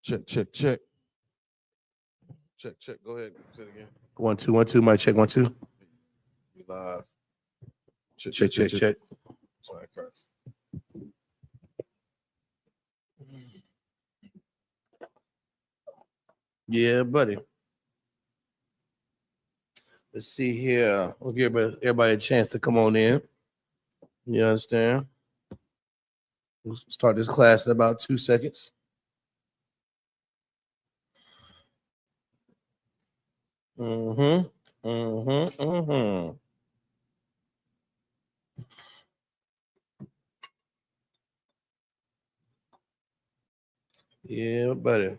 Check, check, check. Check, check. Go ahead. Say it again. 1 2 1 2. Mic check 1 2. We live. Check, Check check check. Sorry, Chris. Yeah, buddy. Let's see here. We'll give everybody a chance to come on in. You understand? We'll start this class in about 2 seconds. Mm-hmm. Yeah, buddy.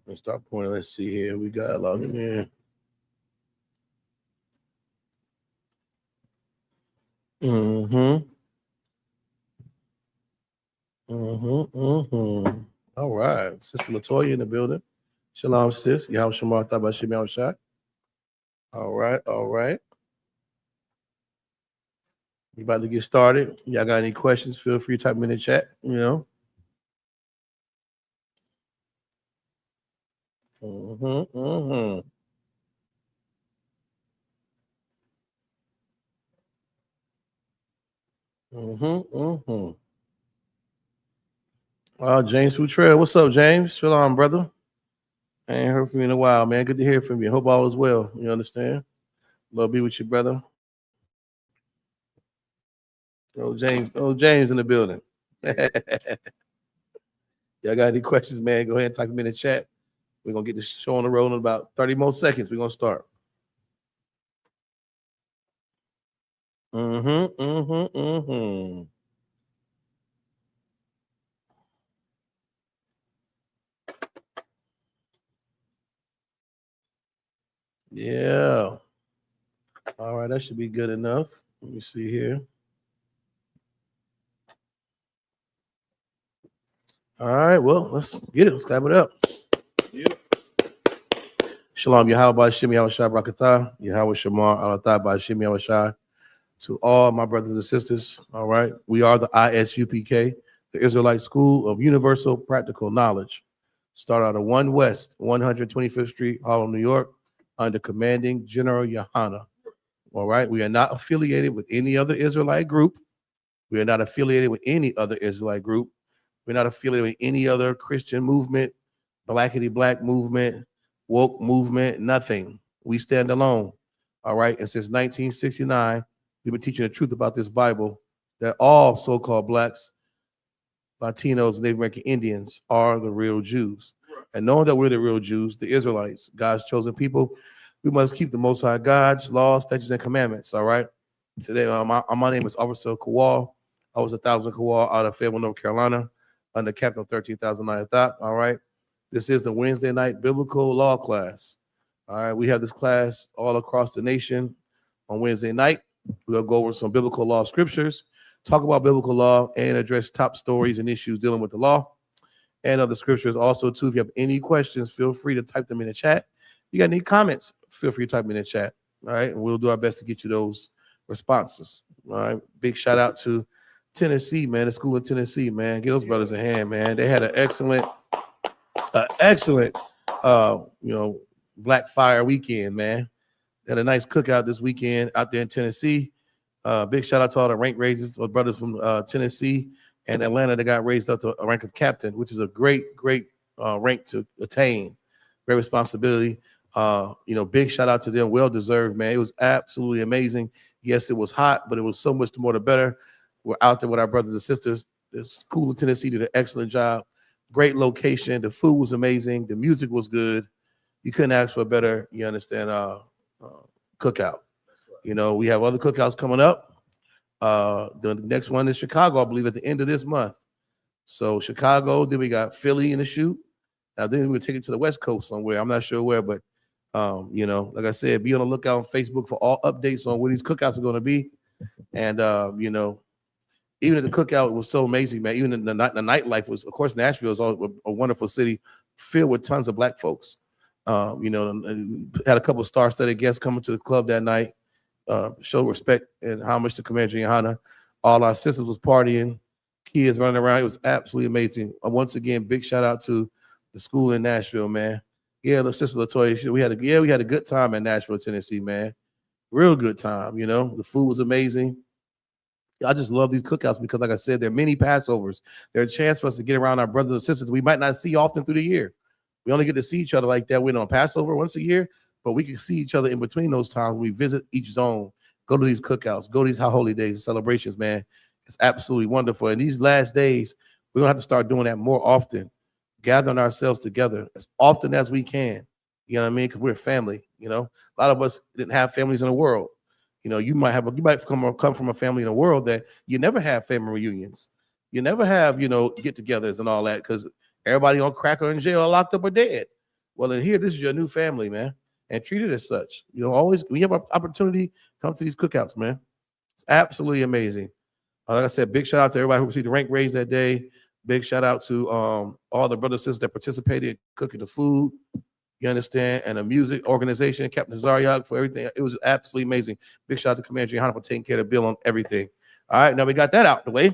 Let's start pointing. Let's see here. We got a lot in here. All right. Sister Latoya in the building. Shalom, sis. Yahweh Shamar Thaba Shemi Awashai. All right, all right. You about to get started. Y'all got any questions? Feel free to type them in the chat, you know. James Futrell. What's up, James? Shalom, brother. I ain't heard from you in a while, man. Good to hear from you. Hope all is well. You understand? Love be with you, brother. James in the building. Y'all got any questions, man? Go ahead and type them in the chat. We're gonna get this show on the road in about 30 more seconds. We're gonna start. Yeah. All right, that should be good enough. Let me see here. All right, well, let's get it. Let's clap it up. Yeah. Shalom, Yahweh Shemi Awashai Brakatah, Yahweh Shamar Alatah by Shemi Awashai. To all my brothers and sisters, all right, we are the I.S.U.P.K, the Israelite School of Universal Practical Knowledge. Start out of 1 West, 125th Street, Harlem, New York, under commanding General YAHANNA. All right, we are not affiliated with any other Israelite group. We are not affiliated with any other Israelite group. We're not affiliated with any other Christian movement, blackity black movement, woke movement, nothing. We stand alone. All right, and since 1969, we've been teaching the truth about this Bible, that all so-called blacks, Latinos, Native American Indians are the real Jews. And knowing that we're the real Jews, the Israelites, God's chosen people, we must keep the Most High God's laws, statutes, and commandments. All right. Today, my name is Officer Kowal. I was 1,000 Kowal out of Fayetteville, North Carolina, under Captain 13,009 Thought. All right. This is the Wednesday night biblical law class. All right. We have this class all across the nation on Wednesday night. We'll go over some biblical law scriptures, talk about biblical law, and address top stories and issues dealing with the law and other scriptures. Also, too, if you have any questions, feel free to type them in the chat. If you got any comments, feel free to type them in the chat. All right, and we'll do our best to get you those responses. All right, big shout out to Tennessee, man, the school in Tennessee, man. Give those brothers a hand, man. They had an excellent, Black Fire weekend, man. They had a nice cookout this weekend out there in Tennessee. Big shout out to all the rank raises, our brothers from Tennessee and Atlanta that got raised up to a rank of captain, which is a great rank to attain. Great responsibility. Big shout out to them. Well deserved, man. It was absolutely amazing. Yes, it was hot, but it was so much more the better. We're out there with our brothers and sisters. The school in Tennessee did an excellent job. Great location. The food was amazing. The music was good. You couldn't ask for a better, you understand, cookout. You know, we have other cookouts coming up. The next one is Chicago, I believe, at the end of this month. So Chicago, then we got Philly in the shoot. Now then we'll take it to the West Coast somewhere. I'm not sure where, but like I said, be on the lookout on Facebook for all updates on where these cookouts are going to be. And even at the cookout, it was so amazing, man. Even the nightlife was, of course, Nashville is a wonderful city filled with tons of black folks. Had a couple of star-studded guests coming to the club that night. Show respect and homage to Commander YAHANNA. All our sisters was partying, kids running around. It was absolutely amazing. Once again, big shout out to the school in Nashville, man. Yeah, the sister Latoya, we had a good time in Nashville, Tennessee, man. Real good time, you know. The food was amazing. I just love these cookouts because, like I said, there are many Passovers. They're a chance for us to get around our brothers and sisters we might not see often through the year. We only get to see each other like that. We're on Passover once a year, but we can see each other in between those times. We visit each zone, go to these cookouts, go to these high holy days and celebrations, man. It's absolutely wonderful. And these last days, we're going to have to start doing that more often, gathering ourselves together as often as we can. You know what I mean? Because we're family, you know. A lot of us didn't have families in the world. You know, you might come from a family in the world that you never have family reunions. You never have, you know, get-togethers and all that because everybody on crack or in jail or locked up or dead. Well, in here, this is your new family, man, and treat it as such. You know, always when you have an opportunity, come to these cookouts, man. It's absolutely amazing. Like I said, big shout out to everybody who received the rank raise that day. Big shout out to all the brothers and sisters that participated in cooking the food. You understand? And the music organization, Captain Zariak, for everything. It was absolutely amazing. Big shout out to Commander YAHANNA for taking care of the bill on everything. All right, now we got that out the way.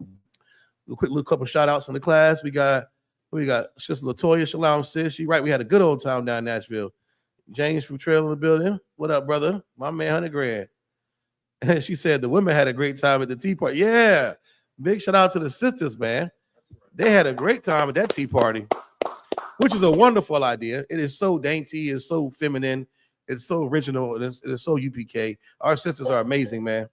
A quick little couple shout outs in the class. We got Sister Latoya, Shalom, sis. She right. We had a good old time down in Nashville. James from Trail in the building. What up, brother? My man, 100 grand. And she said the women had a great time at the tea party. Yeah. Big shout out to the sisters, man. They had a great time at that tea party, which is a wonderful idea. It is so dainty, it's so feminine, it's so original, it is so UPK. Our sisters are amazing, man.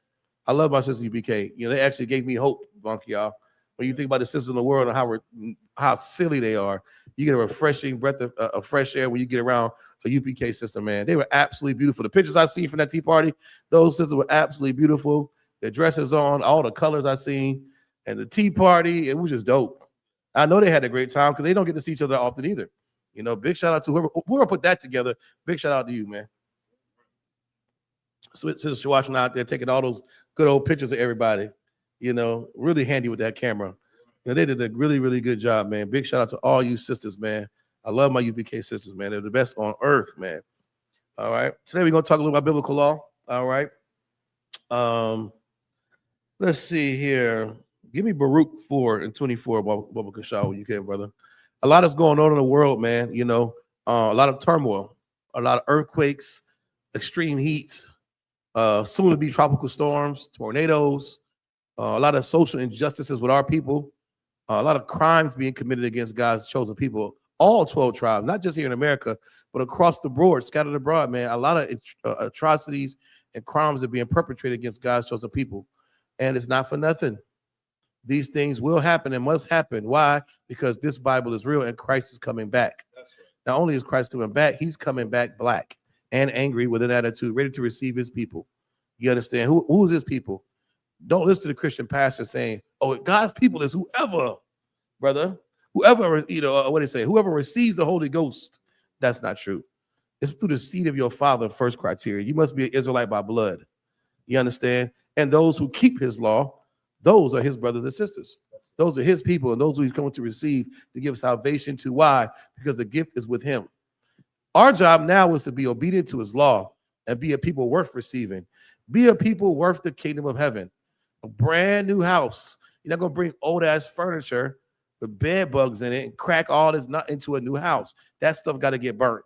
I love my sisters UPK. You know, they actually gave me hope, Bunky, y'all. When you think about the sisters in the world and how silly they are, you get a refreshing breath of fresh air when you get around a UPK sister, man. They were absolutely beautiful. The pictures I see from that tea party, those sisters were absolutely beautiful. Their dresses on, all the colors I seen, and the tea party, it was just dope. I know they had a great time because they don't get to see each other often either. You know, big shout out to whoever put that together. Big shout out to you, man. Sister watching out there, taking all those good old pictures of everybody. You know, really handy with that camera. You know, they did a really, really good job, man. Big shout out to all you sisters, man. I love my UPK sisters, man. They're the best on earth, man. All right. Today we're gonna talk a little about biblical law. All right. Let's see here. Give me Baruch 4:24, Baba Kashaw, when you can, brother. A lot is going on in the world, man. You know, a lot of turmoil, a lot of earthquakes, extreme heat, soon to be tropical storms, tornadoes, a lot of social injustices with our people, a lot of crimes being committed against God's chosen people, all 12 tribes, not just here in America, but across the board, scattered abroad, man. A lot of atrocities and crimes are being perpetrated against God's chosen people. And it's not for nothing. These things will happen and must happen. Why? Because this Bible is real and Christ is coming back. That's right. Not only is Christ coming back, he's coming back black and angry with an attitude, ready to receive his people. You understand? Who's his people? Don't listen to the Christian pastor saying, oh, God's people is whoever, brother. Whoever, you know, what do they say? Whoever receives the Holy Ghost. That's not true. It's through the seed of your father, first criteria. You must be an Israelite by blood. You understand? And those who keep his law, those are his brothers and sisters. Those are his people, and those who he's coming to receive to give salvation to. Why? Because the gift is with him. Our job now is to be obedient to his law and be a people worth receiving. Be a people worth the kingdom of heaven. A brand new house. You're not going to bring old-ass furniture with bed bugs in it and crack all this nut into a new house. That stuff got to get burnt.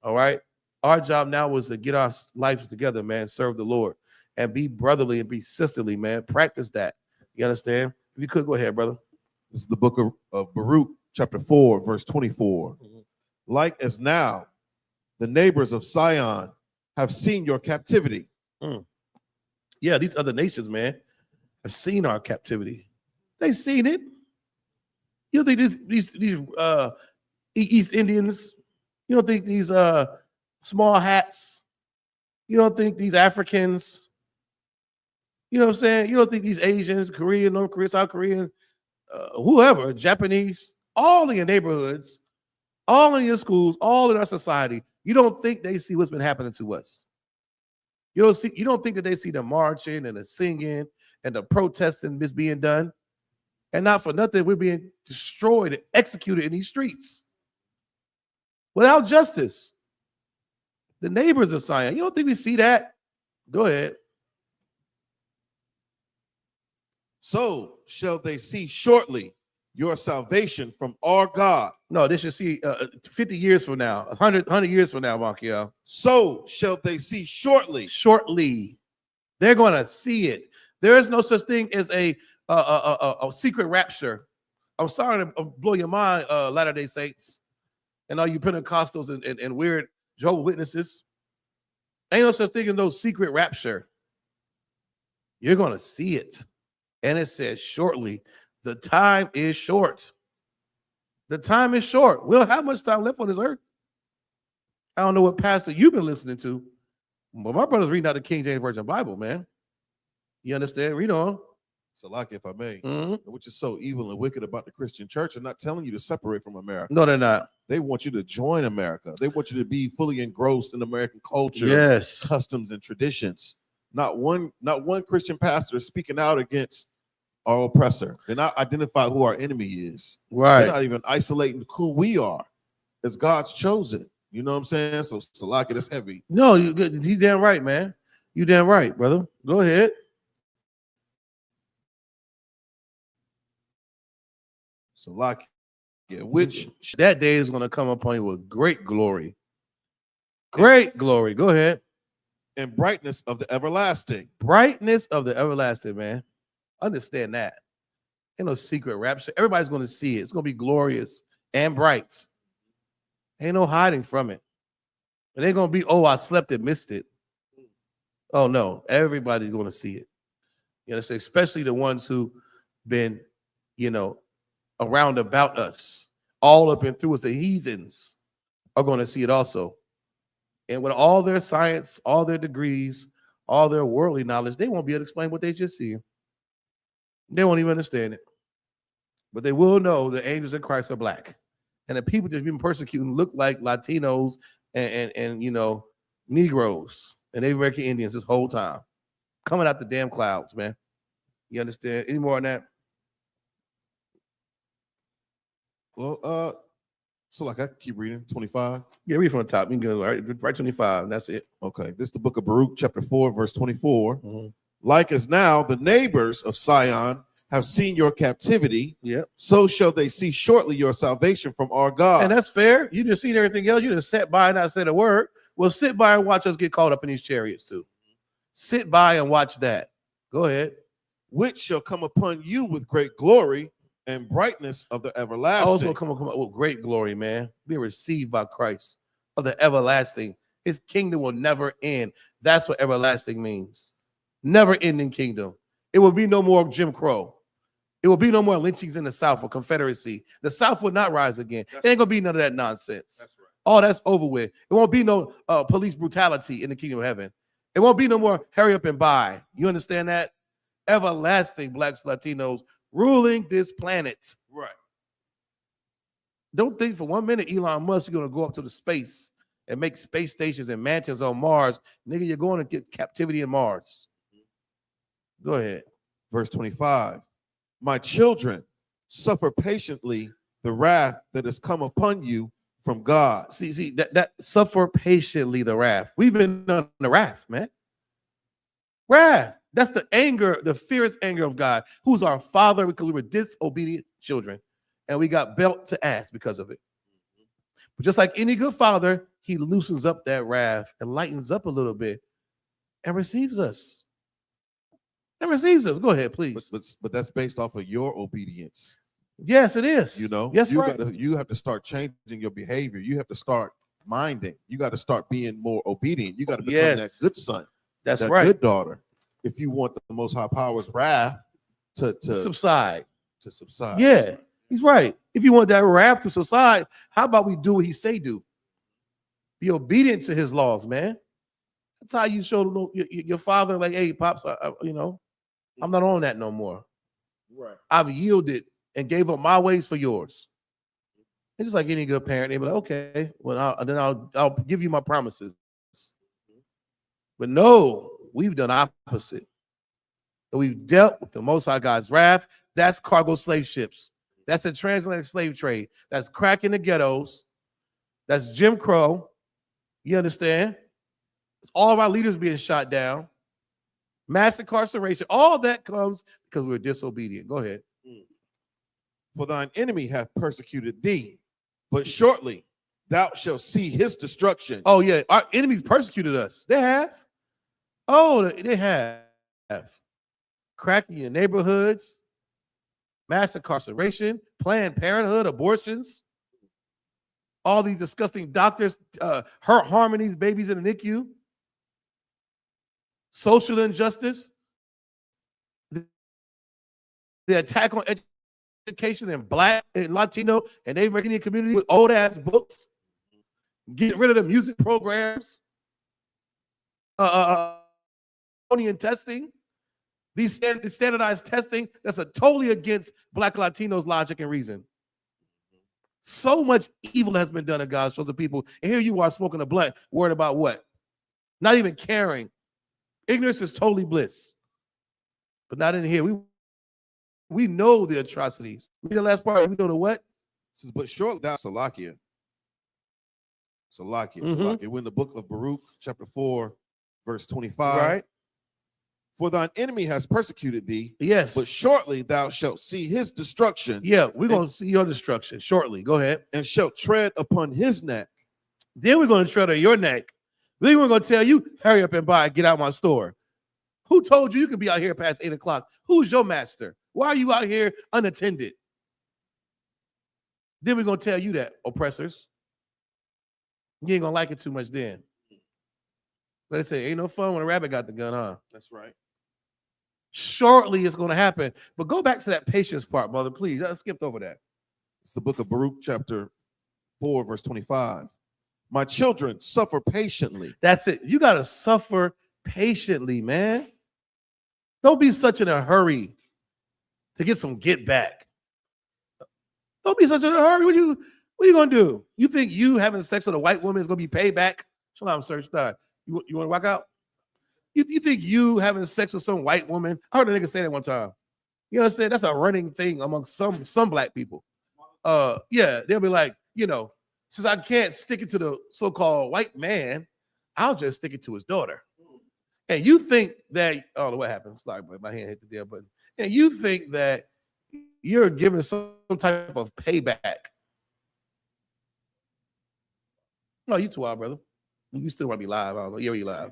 All right? Our job now is to get our lives together, man, serve the Lord. And be brotherly and be sisterly, man. Practice that. You understand? If you could, go ahead, brother. This is the book of Baruch, chapter 4, verse 24. Like as now, the neighbors of Sion have seen your captivity. Yeah, these other nations, man, have seen our captivity. They've seen it. You don't think these East Indians, you don't think these small hats, you don't think these Africans, you know what I'm saying? You don't think these Asians, Korean, North Korea, South Korean, whoever, Japanese, all in your neighborhoods, all in your schools, all in our society, you don't think they see what's been happening to us. You don't think that they see the marching and the singing and the protesting that's being done. And not for nothing, we're being destroyed and executed in these streets without justice. The neighbors of Sion, you don't think we see that? Go ahead. So shall they see shortly your salvation from our God. No, they should see 50 years from now, 100 years from now, Markiel. So shall they see shortly. Shortly. They're going to see it. There is no such thing as a secret rapture. I'm sorry to blow your mind, Latter-day Saints, and all you Pentecostals and weird Jehovah's Witnesses. Ain't no such thing as no secret rapture. You're going to see it. And it says shortly. The time is short. The time is short. We don't have much time left on this earth. I don't know what pastor you've been listening to, but my brother's reading out the King James Version Bible, man. You understand? Read on. Salaki, if I may, Mm-hmm. which is so evil and wicked about the Christian church, are not telling you to separate from America. No, they're not. They want you to join America. They want you to be fully engrossed in American culture, Yes. customs, and traditions. Not one Christian pastor is speaking out against our oppressor. They're not identifying who our enemy is. Right. They're not even isolating who we are as God's chosen. You know what I'm saying? So Salaki, that's heavy. No, you damn right, man. You damn right, brother. Go ahead. Salaki, which that day is going to come upon you with great glory. Great glory. Go ahead. and brightness of the everlasting. Brightness of the everlasting, man. Understand that. Ain't no secret rapture. Everybody's going to see it. It's going to be glorious and bright. Ain't no hiding from it. It ain't going to be, oh, I slept and missed it. Oh, no. Everybody's going to see it. You understand? Especially the ones who been, around about us, all up and through us. The heathens are going to see it also. And with all their science, all their degrees, all their worldly knowledge, they won't be able to explain what they just see. They won't even understand it. But they will know the angels in Christ are black. And the people that's been persecuting look like Latinos and Negroes and Native American Indians this whole time. Coming out the damn clouds, man. You understand? Any more on that? Well, so like I keep reading 25. Yeah, read from the top. You can go right 25. That's it. Okay, this is the book of Baruch, chapter 4, verse 24. Mm-hmm. Like as now the neighbors of Sion have seen your captivity, Yep. so shall they see shortly your salvation from our God. And that's fair. You just seen everything else. You just sat by and not said a word. Well, sit by and watch us get caught up in these chariots too. Sit by and watch that. Go ahead. Which shall come upon you with great glory and brightness of the everlasting. Also come up with great glory, man. Be received by Christ of the everlasting. His kingdom will never end. That's what everlasting means. Never ending kingdom. It will be no more Jim Crow. It will be no more lynchings in the South or Confederacy. The South will not rise again. It ain't gonna be none of that nonsense. That's right. All that's over with. It won't be no police brutality in the kingdom of heaven. It won't be no more hurry up and buy. You understand that? Everlasting blacks, Latinos ruling this planet. Right. Don't think for 1 minute Elon Musk is going to go up to the space and make space stations and mansions on Mars. Nigga, you're going to get captivity in Mars. Go ahead. Verse 25. My children, suffer patiently the wrath that has come upon you from God. See, that suffer patiently the wrath. We've been on the wrath, man. Wrath. That's the anger, the fierce anger of God, who's our father because we were disobedient children. And we got belt to ass because of it. But just like any good father, he loosens up that wrath and lightens up a little bit and receives us. Go ahead, please. But that's based off of your obedience. Yes, it is. Yes, you right. You have to start changing your behavior. You have to start minding. You got to start being more obedient. You got to become that good son. That's that right. Good daughter. If you want the Most High Power's wrath to subside. Yeah, he's right. If you want that wrath to subside, how about we do what he say do? Be obedient to his laws, man. That's how you show your father, like, hey, pops, I'm not on that no more. Right. I've yielded and gave up my ways for yours. And just like any good parent, they be like, okay, well, I'll give you my promises. But no, we've done opposite. We've dealt with the Most High God's wrath. That's cargo slave ships. That's a transatlantic slave trade. That's crack in the ghettos. That's Jim Crow. You understand? It's all of our leaders being shot down. mass incarceration. All that comes because we're disobedient. Go ahead. For thine enemy hath persecuted thee, but shortly thou shalt see his destruction. Oh, yeah. Our enemies persecuted us. They have. Oh, they have. Cracking your neighborhoods, mass incarceration, Planned Parenthood, abortions, all these disgusting doctors harming these babies in the NICU, social injustice, the attack on education in Black and Latino and Native American community with old ass books, getting rid of the music programs, testing, these standardized testing that's totally against Black Latinos' logic and reason. So much evil has been done to God's chosen people, and here you are smoking a blunt, worried about what? Not even caring. Ignorance is totally bliss, but not in here. We know the atrocities. Read the last part. We know the what? It says, but shortly thou Salakia. Mhm. We're in the book of Baruch, chapter 4, verse 25. Right. For thine enemy has persecuted thee, Yes. but shortly thou shalt see his destruction. Yeah, we're going to see your destruction shortly. Go ahead. And shalt tread upon his neck. Then we're going to tread on your neck. Then we're going to tell you, hurry up and buy, get out my store. Who told you could be out here past 8 o'clock? Who's your master? Why are you out here unattended? Then we're going to tell you that, oppressors. You ain't going to like it too much then. Let's say, ain't no fun when a rabbit got the gun, huh? That's right. Shortly it's going to happen. But go back to that patience part, mother, please. I skipped over that. It's the book of Baruch, chapter 4, verse 25. My children, suffer patiently. That's it. You got to suffer patiently, man. Don't be such in a hurry to get some get back. Don't be such in a hurry. What you going to do? You think you having sex with a white woman is going to be paid back? Shalom, sir. Start. You want to rock out? You think you having sex with some white woman? I heard a nigga say that one time. You know what I'm saying? That's a running thing among some Black people. Yeah, they'll be like, since I can't stick it to the so-called white man, I'll just stick it to his daughter. And you think that, I don't know what happened. Sorry, but my hand hit the deal button. And you think that you're giving some type of payback. No, you too wild, brother. You still want to be live. I don't know. You're live.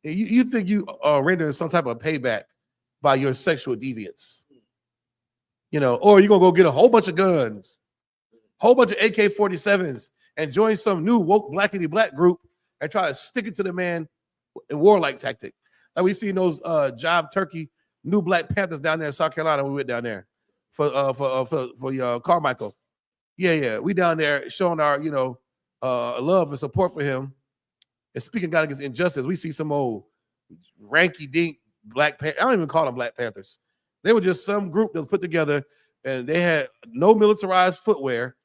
You think you are rendering some type of payback by your sexual deviance. Or you're going to go get a whole bunch of guns, whole bunch of AK-47s, and join some new woke blackity black group and try to stick it to the man in warlike tactic. Like we seen those Jive Turkey new Black Panthers down there in South Carolina. We went down there for Carmichael. Yeah. We down there showing our love and support for him and speaking God against injustice. We see some old ranky dink Black Panther. I don't even call them Black Panthers. They were just some group that was put together, and they had no militarized footwear,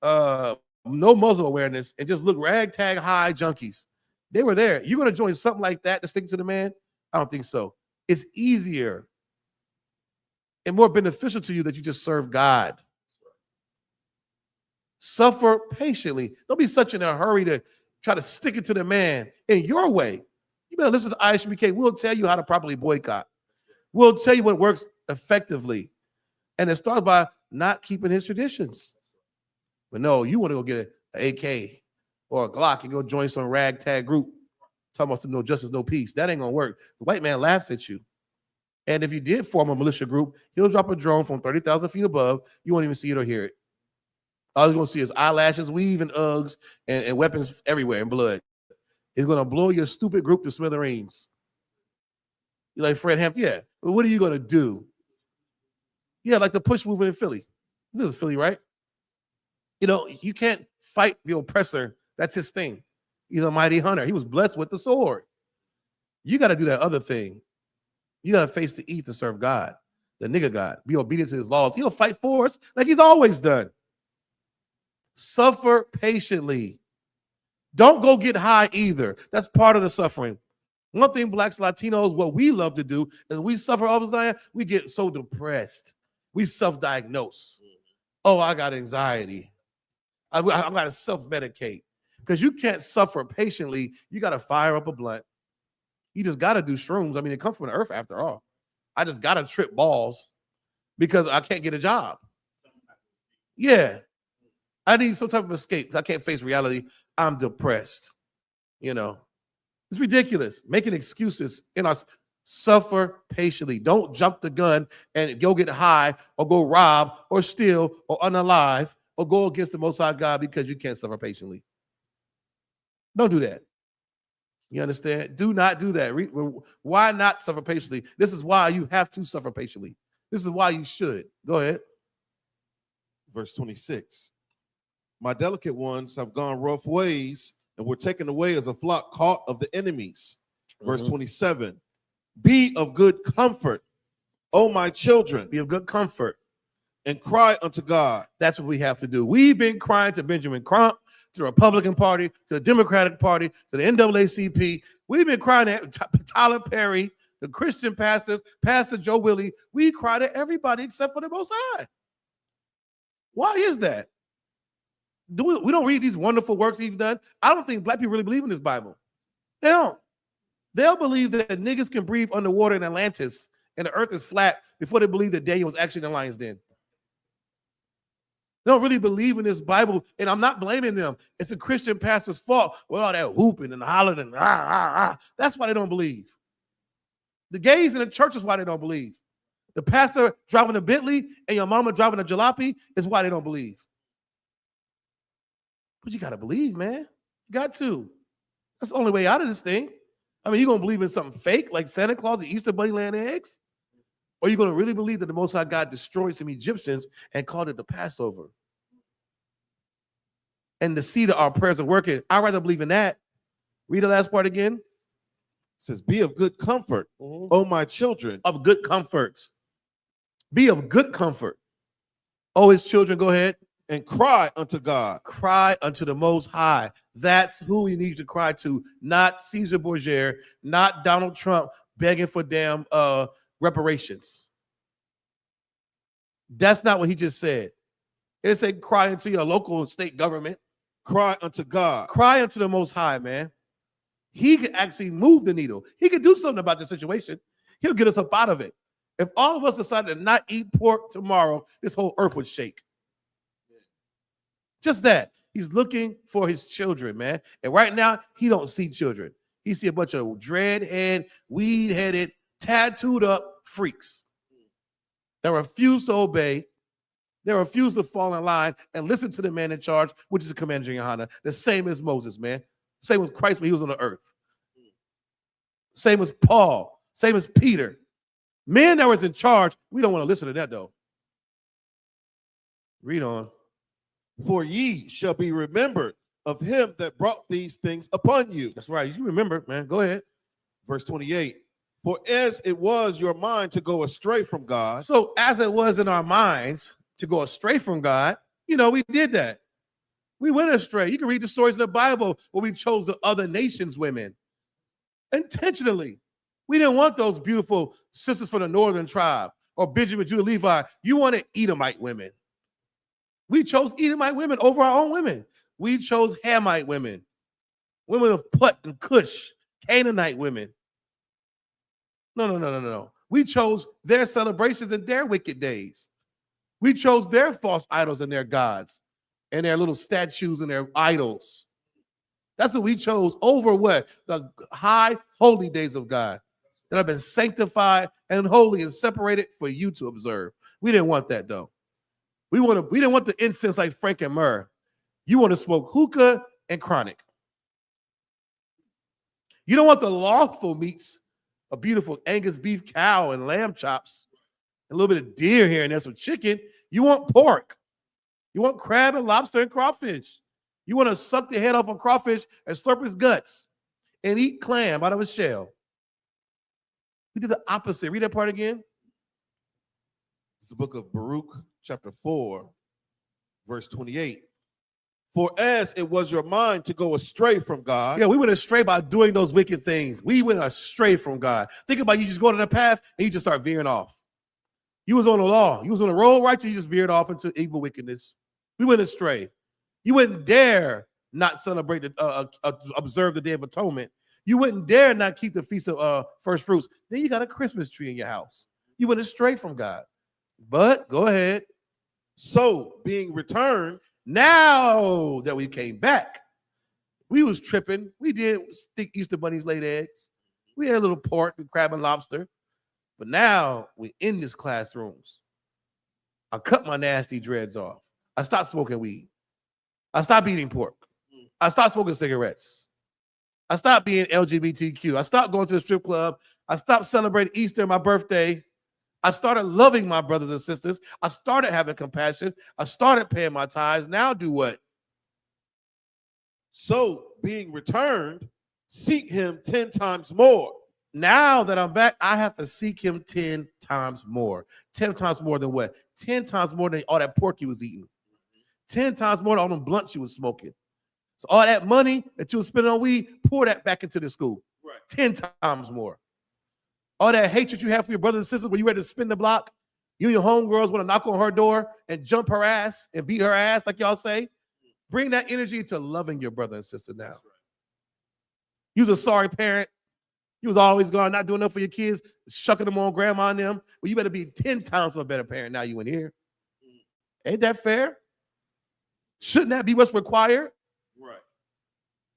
no muzzle awareness, and just look ragtag high junkies. They were there. You're going to join something like that to stick to the man? I don't think so. It's easier and more beneficial to you that you just serve God. Suffer patiently. Don't be such in a hurry to try to stick it to the man in your way. You better listen to I.S.U.P.K. We'll tell you how to properly boycott. We'll tell you what works effectively. And it starts by not keeping his traditions. But no, you want to go get an AK or a Glock and go join some ragtag group talking about some no justice, no peace. That ain't going to work. The white man laughs at you. And if you did form a militia group, he'll drop a drone from 30,000 feet above. You won't even see it or hear it. All you're going to see is eyelashes, weave, and Uggs, and weapons everywhere and blood. It's going to blow your stupid group to smithereens. You're like Fred Hampton. Yeah. But what are you going to do? Yeah, like the push movement in Philly. This is Philly, right? You can't fight the oppressor. That's his thing. He's a mighty hunter. He was blessed with the sword. You got to do that other thing. You got to face the eat to serve God, the nigga God. Be obedient to his laws. He'll fight for us like he's always done. Suffer patiently. Don't go get high either. That's part of the suffering. One thing Blacks, Latinos, what we love to do is we suffer all the time. We get so depressed. We self-diagnose. Oh, I got anxiety. I got to self-medicate. Because you can't suffer patiently. You got to fire up a blunt. You just got to do shrooms. I mean, it comes from the earth after all. I just got to trip balls because I can't get a job. Yeah. I need some type of escape. I can't face reality. I'm depressed. You know, it's ridiculous. Making excuses in us. Suffer patiently. Don't jump the gun and go get high or go rob or steal or unalive or go against the Most High God because you can't suffer patiently. Don't do that. You understand? Do not do that. Why not suffer patiently? This is why you have to suffer patiently. This is why you should. Go ahead. Verse 26. My delicate ones have gone rough ways and were taken away as a flock caught of the enemies. Verse 27. Be of good comfort, O my children. Be of good comfort. And cry unto God. That's what we have to do. We've been crying to Benjamin Crump, to the Republican Party, to the Democratic Party, to the NAACP. We've been crying at Tyler Perry, the Christian pastors, Pastor Joe Willie. We cry to everybody except for the Most High. Why is that? We don't read these wonderful works he's done. I don't think black people really believe in this Bible. They don't. They'll believe that niggas can breathe underwater in Atlantis and the earth is flat before they believe that Daniel was actually in the lion's den. They don't really believe in this Bible, and I'm not blaming them. It's a Christian pastor's fault with all that whooping and hollering and That's why they don't believe. The gays in the church is why they don't believe. The pastor driving a Bentley and your mama driving a jalopy is why they don't believe. But you got to believe, man. You got to. That's the only way out of this thing. I mean, you going to believe in something fake like Santa Claus, the Easter Bunny laying eggs? Or you going to really believe that the Most High God destroyed some Egyptians and called it the Passover? And to see that our prayers are working, I'd rather believe in that. Read the last part again. It says, be of good comfort, O my children. Of good comfort. Be of good comfort. Oh, his children, go ahead. And cry unto God. Cry unto the Most High. That's who we need to cry to, not Caesar Borgia, not Donald Trump begging for damn reparations. That's not what he just said. It said cry unto your local and state government. Cry unto God. Cry unto the Most High, man. He could actually move the needle. He could do something about the situation. He'll get us up out of it. If all of us decided to not eat pork tomorrow, this whole earth would shake. Just that. He's looking for his children, man. And right now, he don't see children. He see a bunch of dreadhead, weed-headed, tattooed up freaks that refuse to obey. They refuse to fall in line and listen to the man in charge, which is the commander in YAHANNA. The same as Moses, man. Same as Christ when he was on the earth. Same as Paul. Same as Peter. Men that was in charge, we don't want to listen to that, though. Read on. For ye shall be remembered of him that brought these things upon you. That's right. You remember, man. Go ahead. Verse 28. For as it was your mind to go astray from God. So as it was in our minds to go astray from God, you know, we did that. We went astray. You can read the stories in the Bible where we chose the other nations' women intentionally. We didn't want those beautiful sisters from the northern tribe or Benjamin, Judah, Levi. You wanted Edomite women. We chose Edomite women over our own women. We chose Hamite women, women of Put and Cush, Canaanite women. No. We chose their celebrations and their wicked days. We chose their false idols and their gods and their little statues and their idols. That's what we chose over what? The high holy days of God that have been sanctified and holy and separated for you to observe. We didn't want that, though. We didn't want the incense like Frank and Myrrh. You want to smoke hookah and chronic. You don't want the lawful meats, a beautiful Angus beef cow and lamb chops, a little bit of deer here and there, some chicken. You want pork. You want crab and lobster and crawfish. You want to suck the head off a crawfish and slurp his guts and eat clam out of a shell. We did the opposite. Read that part again. It's the book of Baruch, chapter 4, verse 28. For as it was your mind to go astray from God. Yeah, we went astray by doing those wicked things. We went astray from God. Think about you just go to the path and you just start veering off. You was on the law. You was on the road right, you just veered off into evil wickedness. We went astray. You wouldn't dare not celebrate, observe the Day of Atonement. You wouldn't dare not keep the Feast of First Fruits. Then you got a Christmas tree in your house. You went astray from God. But go ahead. So, being returned, Now that we came back, we was tripping. We did think Easter bunnies laid eggs. We had a little pork and crab and lobster. But now we in this classrooms. I cut my nasty dreads off. I stopped smoking weed. I stopped eating pork. I stopped smoking cigarettes. I stopped being LGBTQ. I stopped going to the strip club. I stopped celebrating Easter and my birthday. I started loving my brothers and sisters. I started having compassion. I started paying my tithes. Now do what? So, being returned, seek him 10 times more. Now that I'm back, I have to seek him 10 times more. 10 times more than what? 10 times more than all that pork you was eating. 10 times more than all them blunts you was smoking. So all that money that you was spending on weed, pour that back into the school. Right. 10 times more. All that hatred you have for your brothers and sisters when you ready to spin the block, you and your homegirls want to knock on her door and jump her ass and beat her ass, like y'all say. Bring that energy to loving your brother and sister now. Right. You was a sorry parent. You was always gone, not doing enough for your kids, shucking them on grandma and them. Well, you better be 10 times a better parent now you in here. Ain't that fair? Shouldn't that be what's required? Right.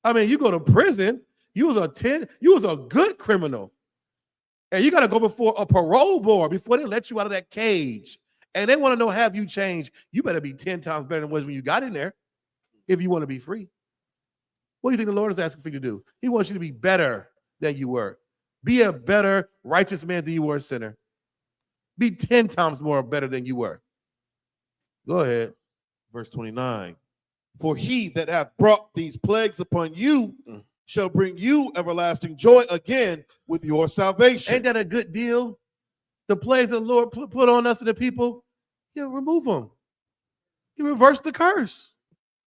I mean, you go to prison, you was a good criminal. And you got to go before a parole board before they let you out of that cage. And they want to know, have you changed? You better be 10 times better than was when you got in there if you want to be free. What do you think the Lord is asking for you to do? He wants you to be better than you were. Be a better righteous man than you were a sinner. Be 10 times more better than you were. Go ahead. Verse 29. For he that hath brought these plagues upon you shall bring you everlasting joy again with your salvation. Ain't that a good deal? The plagues the Lord put on us and the people, he'll remove them. He reversed the curse.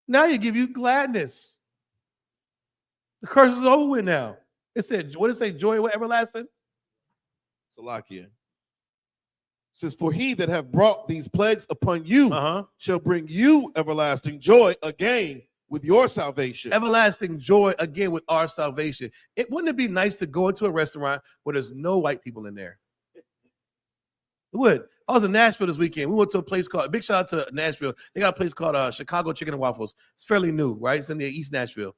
Now he give you gladness. The curse is over with now. It said, what did it say? Joy everlasting? Salakia. It says, for he that hath brought these plagues upon you shall bring you everlasting joy again with your salvation. Everlasting joy again with our salvation. Wouldn't it be nice to go into a restaurant where there's no white people in there? It would. I was in Nashville this weekend. We went to a place called, big shout out to Nashville. They got a place called Chicago Chicken and Waffles. It's fairly new, right? It's in the East Nashville.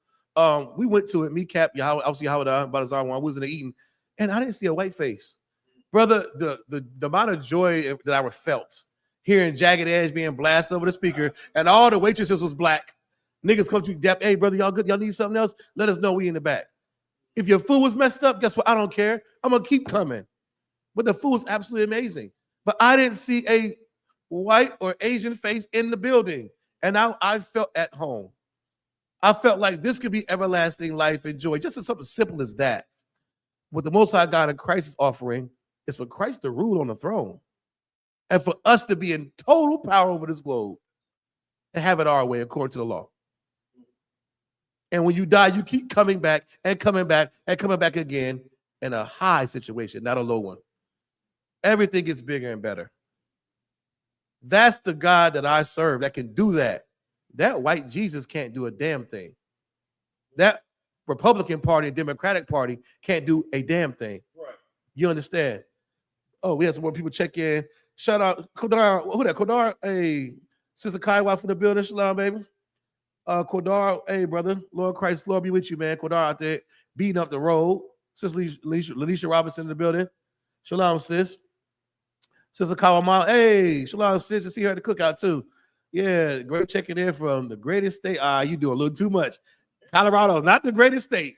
We went to it, me, Cap, Yahweh, obviously Yahweh, Balazar, one, we was in there eating, and I didn't see a white face. Brother, the amount of joy that I felt hearing Jagged Edge being blasted over the speaker, and all the waitresses was black. Niggas come to you, hey, brother, y'all good? Y'all need something else? Let us know, we in the back. If your food was messed up, guess what? I don't care. I'm going to keep coming. But the food was absolutely amazing. But I didn't see a white or Asian face in the building, and I felt at home. I felt like this could be everlasting life and joy, just as something simple as that. What the Most High God in Christ is offering is for Christ to rule on the throne and for us to be in total power over this globe and have it our way according to the law. And when you die, you keep coming back and coming back and coming back again in a high situation, not a low one. Everything gets bigger and better. That's the God that I serve that can do that. That white Jesus can't do a damn thing. That Republican Party and Democratic Party can't do a damn thing. Right. You understand? Oh, we have some more people check in. Shout out Kodar. Who that? Kodar, hey, Sister Kaiwa from the building. Shalom, baby. Kodar, hey, brother. Lord Christ, Lord be with you, man. Kodar out there beating up the road. Sister Lanisha Robinson in the building. Shalom, sis. Sister Kawama, hey, shalom, sis. You see her at the cookout, too. Yeah, great checking in from the greatest state. You do a little too much. Colorado's not the greatest state.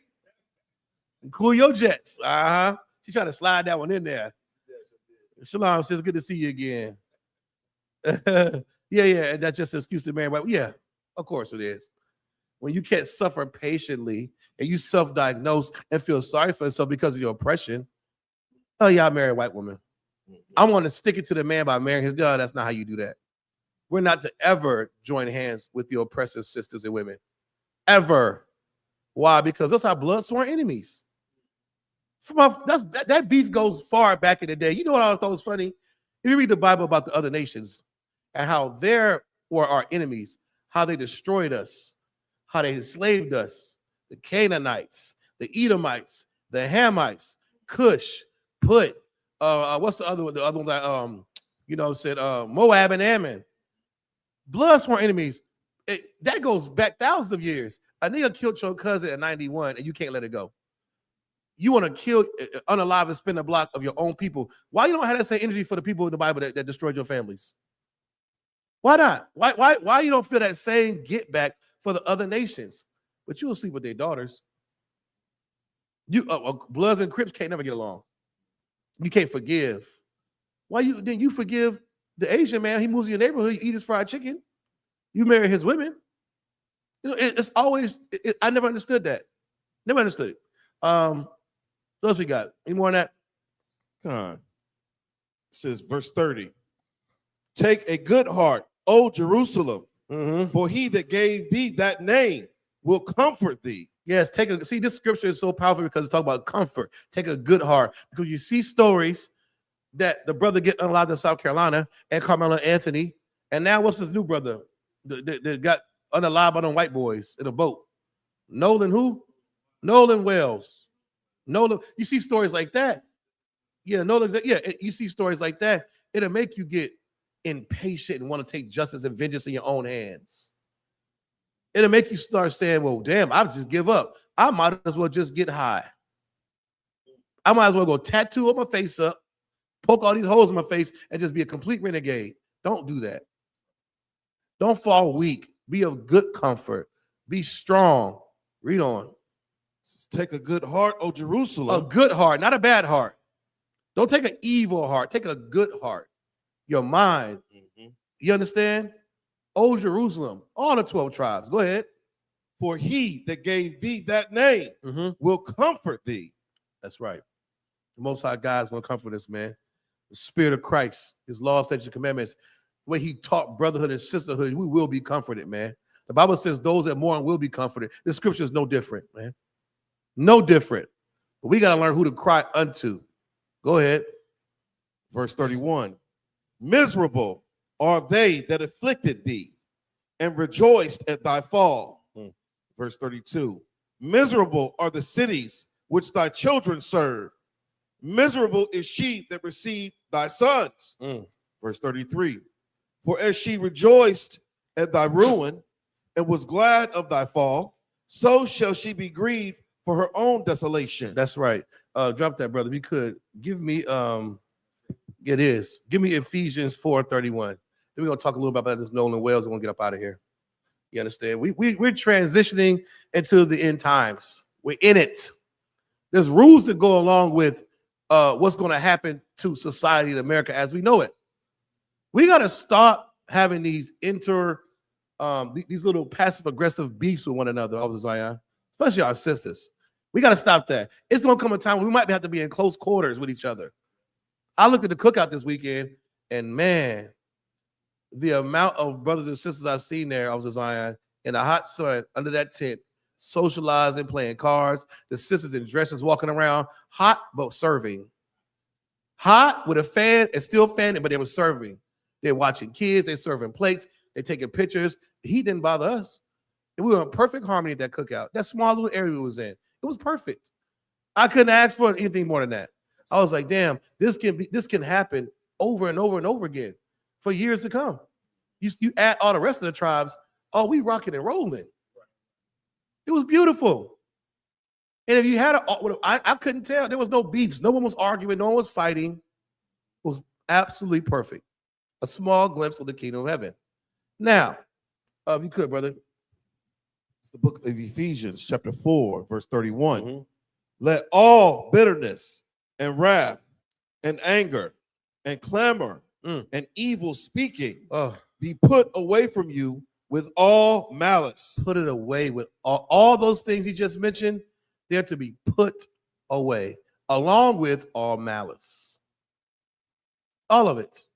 Cool your jets. She trying to slide that one in there. Shalom, sis. Good to see you again. yeah. That's just an excuse to marry. But yeah, of course it is. When you can't suffer patiently and you self-diagnose and feel sorry for yourself because of your oppression, oh yeah, I marry a white woman. I want to stick it to the man by marrying his girl. That's not how you do that. We're not to ever join hands with the oppressive sisters and women. Ever. Why? Because those are blood-sworn enemies. That beef goes far back in the day. You know what I thought was funny? If you read the Bible about the other nations and how they were our enemies, how they destroyed us, how they enslaved us, the Canaanites, the Edomites, the Hamites, Cush, Put, what's the other one? The other one that said Moab and Ammon. Blood sworn enemies. That goes back thousands of years. A nigga killed your cousin at 91 and you can't let it go. You want to kill, unalive, and spin the block of your own people. Why you don't have that same energy for the people in the Bible that destroyed your families? Why not? Why you don't feel that same get back for the other nations? But you will sleep with their daughters. You Bloods and Crips can't never get along. You can't forgive. Why you forgive the Asian man? He moves in your neighborhood, you eat his fried chicken. You marry his women. It's always. I never understood that. Never understood it. What else we got? Any more on that? Come on. It says verse 30. Take a good heart, O Jerusalem, for he that gave thee that name will comfort thee. Yes, see, this scripture is so powerful because it's talking about comfort. Take a good heart. Because you see stories that the brother get unalive in South Carolina and Carmelo Anthony. And now what's his new brother? That got unalive by them white boys in a boat. Nolan who? Nolan Wells. Nolan, you see stories like that. Yeah, Nolan, yeah, you see stories like that. It'll make you get impatient and want to take justice and vengeance in your own hands. It'll make you start saying, well, damn, I'll just give up. I might as well just get high. I might as well go tattoo my face up, poke all these holes in my face, and just be a complete renegade. Don't do that. Don't fall weak. Be of good comfort. Be strong. Read on. Take a good heart, O Jerusalem. A good heart, not a bad heart. Don't take an evil heart. Take a good heart. Your mind. You understand? O Jerusalem, all the 12 tribes. Go ahead. For he that gave thee that name will comfort thee. That's right. The Most High God is going to comfort us, man. The Spirit of Christ, his law, statutes, and commandments, the way he taught brotherhood and sisterhood, we will be comforted, man. The Bible says those that mourn will be comforted. This scripture is no different, man. No different. But we got to learn who to cry unto. Go ahead. Verse 31. Miserable are they that afflicted thee and rejoiced at thy fall. Verse 32. Miserable are the cities which thy children serve. Miserable is she that received thy sons. Verse 33. For as she rejoiced at thy ruin and was glad of thy fall, so shall she be grieved for her own desolation. That's right. Drop that, brother. If you could give me it is. Give me Ephesians 4:31. Then we're gonna talk a little bit about this Nolan Wells. We're gonna get up out of here. You understand? We're transitioning into the end times. We're in it. There's rules that go along with what's going to happen to society in America as we know it. We got to stop having these these little passive aggressive beefs with one another, Zion, especially our sisters. We got to stop that. It's going to come a time when we might have to be in close quarters with each other. I looked at the cookout this weekend, and man, the amount of brothers and sisters I've seen there, Zion, in the hot sun under that tent, socializing, playing cards, the sisters in dresses walking around, hot but serving. Hot with a fan and still fanning, but they were serving. They're watching kids, they're serving plates, they're taking pictures. He didn't bother us. And we were in perfect harmony at that cookout. That small little area we was in. It was perfect. I couldn't ask for anything more than that. I was like, damn, this can happen over and over and over again for years to come. You add all the rest of the tribes, oh, we rocking and rolling. It was beautiful. And if you had I couldn't tell. There was no beefs. No one was arguing. No one was fighting. It was absolutely perfect. A small glimpse of the kingdom of heaven. Now, if you could, brother. It's the book of Ephesians, chapter 4, verse 31. Let all bitterness and wrath and anger and clamor and evil speaking be put away from you with all malice. Put it away with all those things he just mentioned. They're to be put away along with all malice. All of it.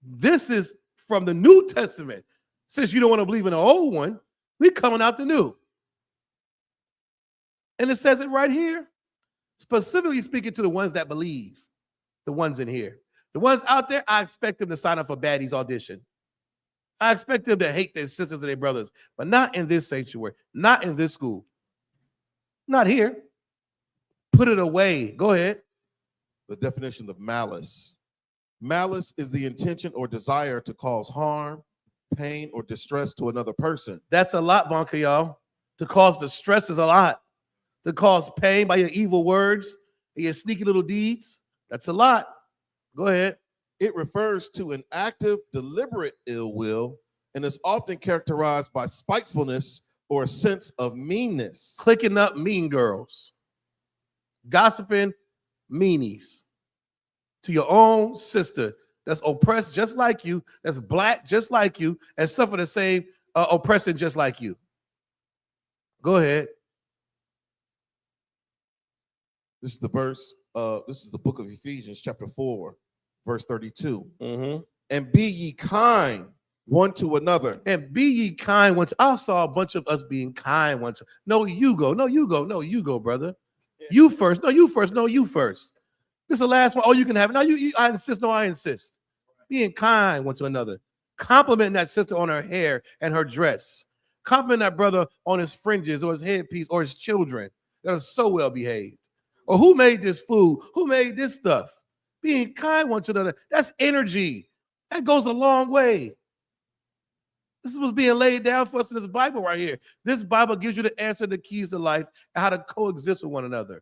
This is from the New Testament. Since you don't want to believe in the old one, we're coming out the new. And it says it right here, specifically speaking to the ones that believe, the ones in here. The ones out there, I expect them to sign up for Baddies audition. I expect them to hate their sisters and their brothers, but not in this sanctuary, not in this school. Not here. Put it away. Go ahead. The definition of malice. Malice is the intention or desire to cause harm, pain, or distress to another person. That's a lot, Bonka, y'all. To cause distress is a lot. To cause pain by your evil words and your sneaky little deeds, that's a lot. Go ahead. It refers to an active, deliberate ill will and is often characterized by spitefulness or a sense of meanness. Clicking up mean girls. Gossiping meanies. To your own sister that's oppressed just like you, that's black just like you, and suffer the same oppression just like you. Go ahead. This is the verse. This is the book of Ephesians, chapter 4, verse 32. Mm-hmm. And be ye kind one to another. And be ye kind one to. I saw a bunch of us being kind one to. No, you go. No, you go. No, you go, brother. Yeah. You first. No, you first. No, you first. This is the last one. Oh, you can have it. No, you I insist. No, I insist. Being kind one to another. Complimenting that sister on her hair and her dress. Complimenting that brother on his fringes or his headpiece or his children that are so well behaved. Or who made this food? Who made this stuff? Being kind one to another. That's energy. That goes a long way. This is what's being laid down for us in this Bible right here. This Bible gives you the answer, the keys to life, and how to coexist with one another.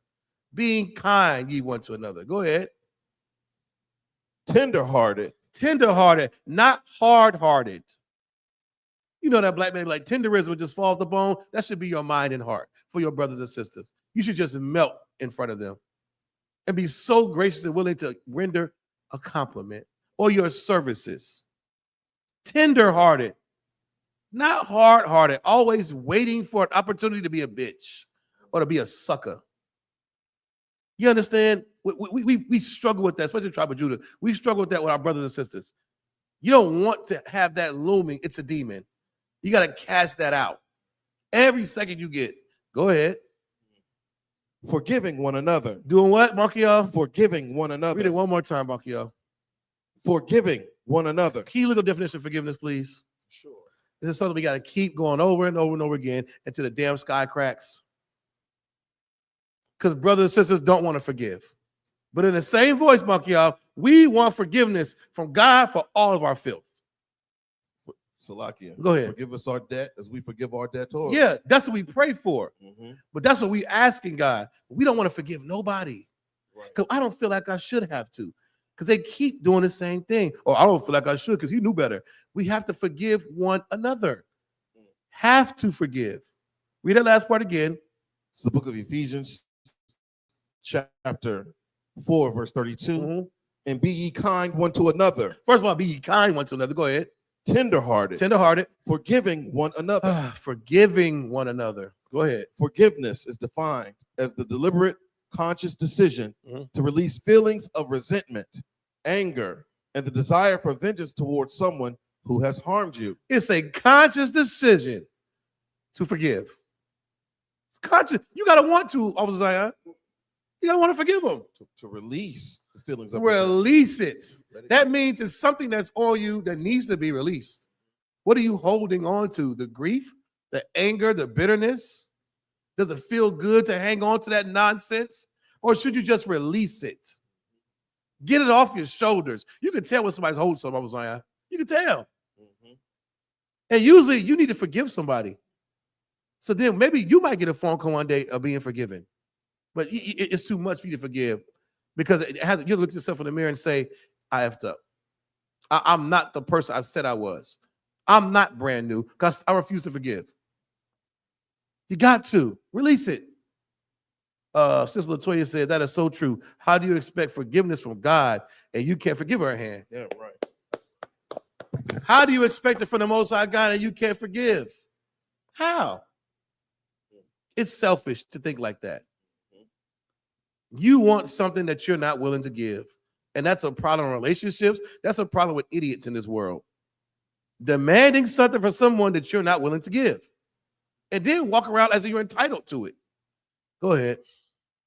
Being kind ye one to another. Go ahead. Tenderhearted. Tenderhearted, not hard-hearted. You know that black man like tenderism would just fall off the bone. That should be your mind and heart for your brothers and sisters. You should just melt in front of them and be so gracious and willing to render a compliment or your services. Tenderhearted, not hard-hearted, always waiting for an opportunity to be a bitch or to be a sucker. You understand? We struggle with that, especially Tribe of Judah. We struggle with that with our brothers and sisters. You don't want to have that looming. It's a demon. You got to cast that out every second you get. Go ahead. Forgiving one another. Doing what, Markiel? Forgiving one another. Read it one more time, Markiel. Forgiving one another. Key legal definition of forgiveness, please. Sure. This is something we got to keep going over and over and over again until the damn sky cracks. Because brothers and sisters don't want to forgive. But in the same voice, Markiel, we want forgiveness from God for all of our filth. Salakia. Go ahead. Forgive us our debt as we forgive our debtors. Yeah, that's what we pray for. Mm-hmm. But that's what we asking God. We don't want to forgive nobody. Because Right. I don't feel like I should have to. Because they keep doing the same thing. Or I don't feel like I should because you knew better. We have to forgive one another. Have to forgive. Read that last part again. It's the book of Ephesians, chapter 4, verse 32. Mm-hmm. And be ye kind one to another. First of all, be ye kind one to another. Go ahead. Tenderhearted. Tenderhearted. Forgiving one another. Forgiving one another. Go ahead. Forgiveness is defined as the deliberate, conscious decision to release feelings of resentment, anger, and the desire for vengeance towards someone who has harmed you. It's a conscious decision to forgive. It's conscious. You got to want to, Officer Zion. You got to want to forgive them. To release the feelings of resentment. Release it. That means it's something that's on you that needs to be released. What are you holding on to? The grief, the anger, the bitterness? Does it feel good to hang on to that nonsense? Or should you just release it? Get it off your shoulders. You can tell when somebody's holding something. You can tell. Mm-hmm. And usually you need to forgive somebody. So then maybe you might get a phone call one day of being forgiven. But it's too much for you to forgive because you look yourself in the mirror and say, I effed up. I'm not the person I said I was. I'm not brand new because I refuse to forgive. You got to release it. Sister Latoya said, that is so true. How do you expect forgiveness from God and you can't forgive her hand? Yeah, right. How do you expect it from the Most High God and you can't forgive? How? It's selfish to think like that. You want something that you're not willing to give. And that's a problem in relationships. That's a problem with idiots in this world. Demanding something from someone that you're not willing to give. And then walk around as if you're entitled to it. Go ahead.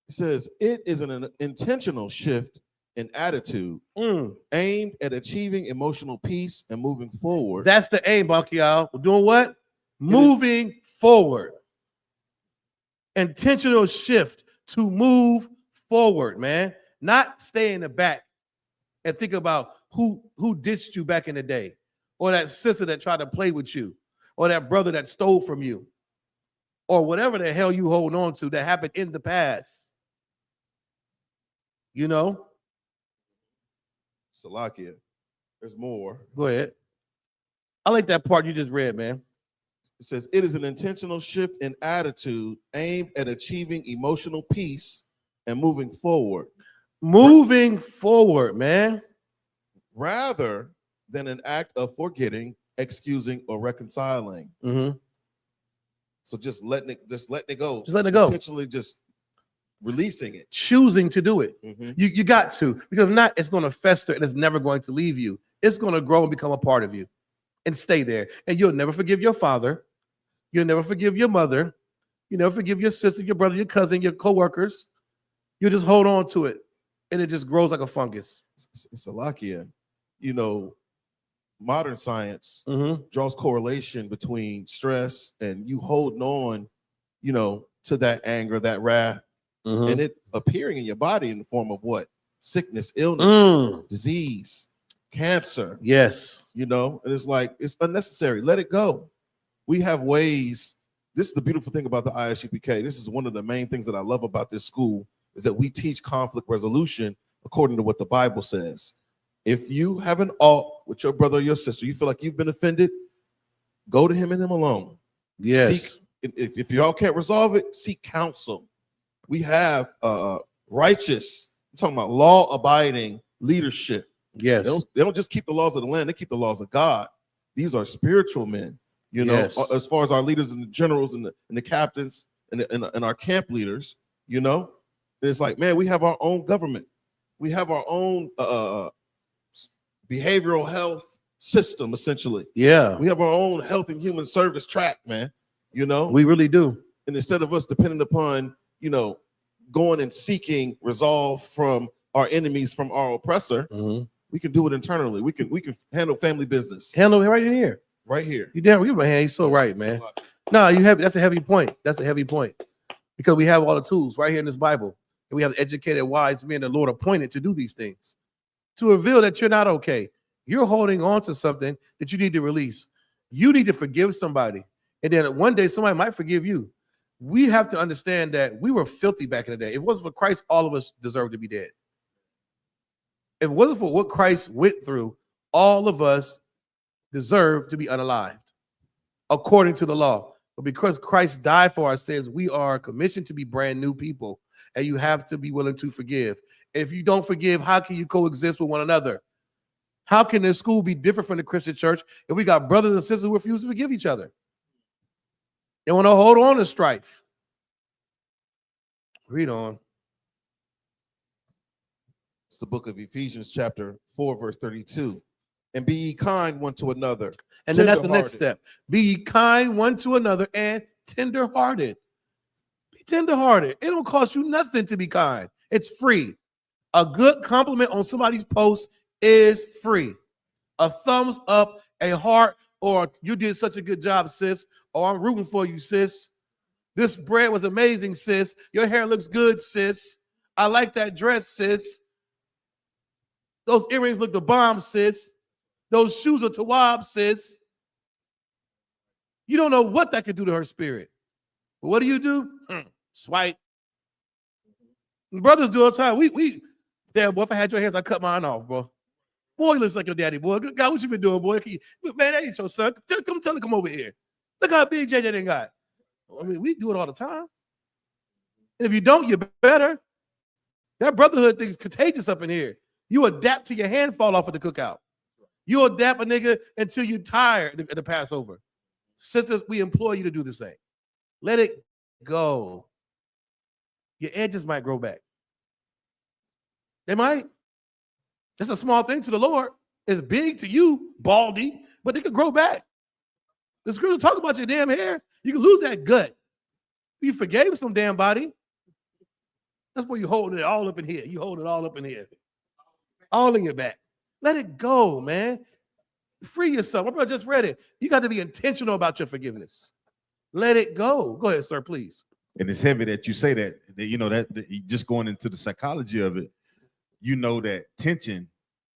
It says, it is an intentional shift in attitude aimed at achieving emotional peace and moving forward. That's the aim, Bakial. We're doing what? Moving forward. Intentional shift to move forward, man. Not stay in the back and think about who ditched you back in the day, or that sister that tried to play with you, or that brother that stole from you, or whatever the hell you hold on to that happened in the past. You know? Salakia. There's more. Go ahead. I like that part you just read, man. It says, it is an intentional shift in attitude aimed at achieving emotional peace and moving forward. Moving forward, man. Rather than an act of forgetting, excusing, or reconciling. Mm-hmm. So just letting it go. Just letting it go. Intentionally just releasing it. Choosing to do it. Mm-hmm. You got to, because if not, it's going to fester and it's never going to leave you. It's going to grow and become a part of you and stay there. And you'll never forgive your father. You'll never forgive your mother. You never forgive your sister, your brother, your cousin, your coworkers. You just hold on to it and it just grows like a fungus. Salakia, you know, modern science draws correlation between stress and you holding on, you know, to that anger, that wrath, and it appearing in your body in the form of what? Sickness, illness, disease, cancer. Yes. You know, and it's like, it's unnecessary. Let it go. We have ways. This is the beautiful thing about the I.S.U.P.K. This is one of the main things that I love about this school is that we teach conflict resolution according to what the Bible says. If you have an alt with your brother or your sister, you feel like you've been offended, go to him and him alone. Yes. If y'all can't resolve it, seek counsel. We have righteous, I'm talking about law-abiding leadership. Yes. They don't just keep the laws of the land, they keep the laws of God. These are spiritual men, you know, as far as our leaders and the generals and the captains and our camp leaders, you know. And it's like, man, we have our own government. We have our own behavioral health system, essentially. Yeah. We have our own health and human service track, man. You know, we really do. And instead of us depending upon, you know, going and seeking resolve from our enemies, from our oppressor, we can do it internally. We can handle family business. Handle it right in here. Right here. You damn, give my hand. You're so right, man. No, you have. That's a heavy point. That's a heavy point because we have all the tools right here in this Bible, and we have educated, wise men the Lord appointed to do these things, to reveal that you're not okay. You're holding on to something that you need to release. You need to forgive somebody, and then one day somebody might forgive you. We have to understand that we were filthy back in the day. If it wasn't for Christ, all of us deserve to be dead. If it wasn't for what Christ went through, all of us deserve to be unalived according to the law. But because Christ died for our sins, we are commissioned to be brand new people, and you have to be willing to forgive. If you don't forgive, how can you coexist with one another? How can this school be different from the Christian church if we got brothers and sisters who refuse to forgive each other? They want to hold on to strife. Read on. It's the book of Ephesians chapter 4, verse 32. And be ye kind one to another. And then that's the next step. Be ye kind one to another and tenderhearted. Be tenderhearted. It don't cost you nothing to be kind. It's free. A good compliment on somebody's post is free. A thumbs up, a heart, or you did such a good job, sis, or I'm rooting for you, sis. This bread was amazing, sis. Your hair looks good, sis. I like that dress, sis. Those earrings look the bomb, sis. Those shoes are Tawab, sis. You don't know what that could do to her spirit. But what do? Swipe. Brothers do all the time. Damn, boy, if I had your hands, I'd cut mine off, bro. Boy, you look like your daddy, boy. God, what you been doing, boy? Man, that ain't your son. Tell him to come over here. Look how big JJ done got. I mean, we do it all the time. And if you don't, you better. That brotherhood thing's contagious up in here. You adapt till your hand fall off at the cookout. You adapt a nigga until you're tired at the Passover. Sisters, we implore you to do the same. Let it go. Your edges might grow back. They might. That's a small thing to the Lord. It's big to you, baldy, but they could grow back. The scripture talk about your damn hair. You can lose that gut. You forgave some damn body. That's where you holding it all up in here. You hold it all up in here. All in your back. Let it go, man. Free yourself. My brother just read it. You got to be intentional about your forgiveness. Let it go. Go ahead, sir, please. And it's heavy that you say that you know, that just going into the psychology of it, you know, that tension,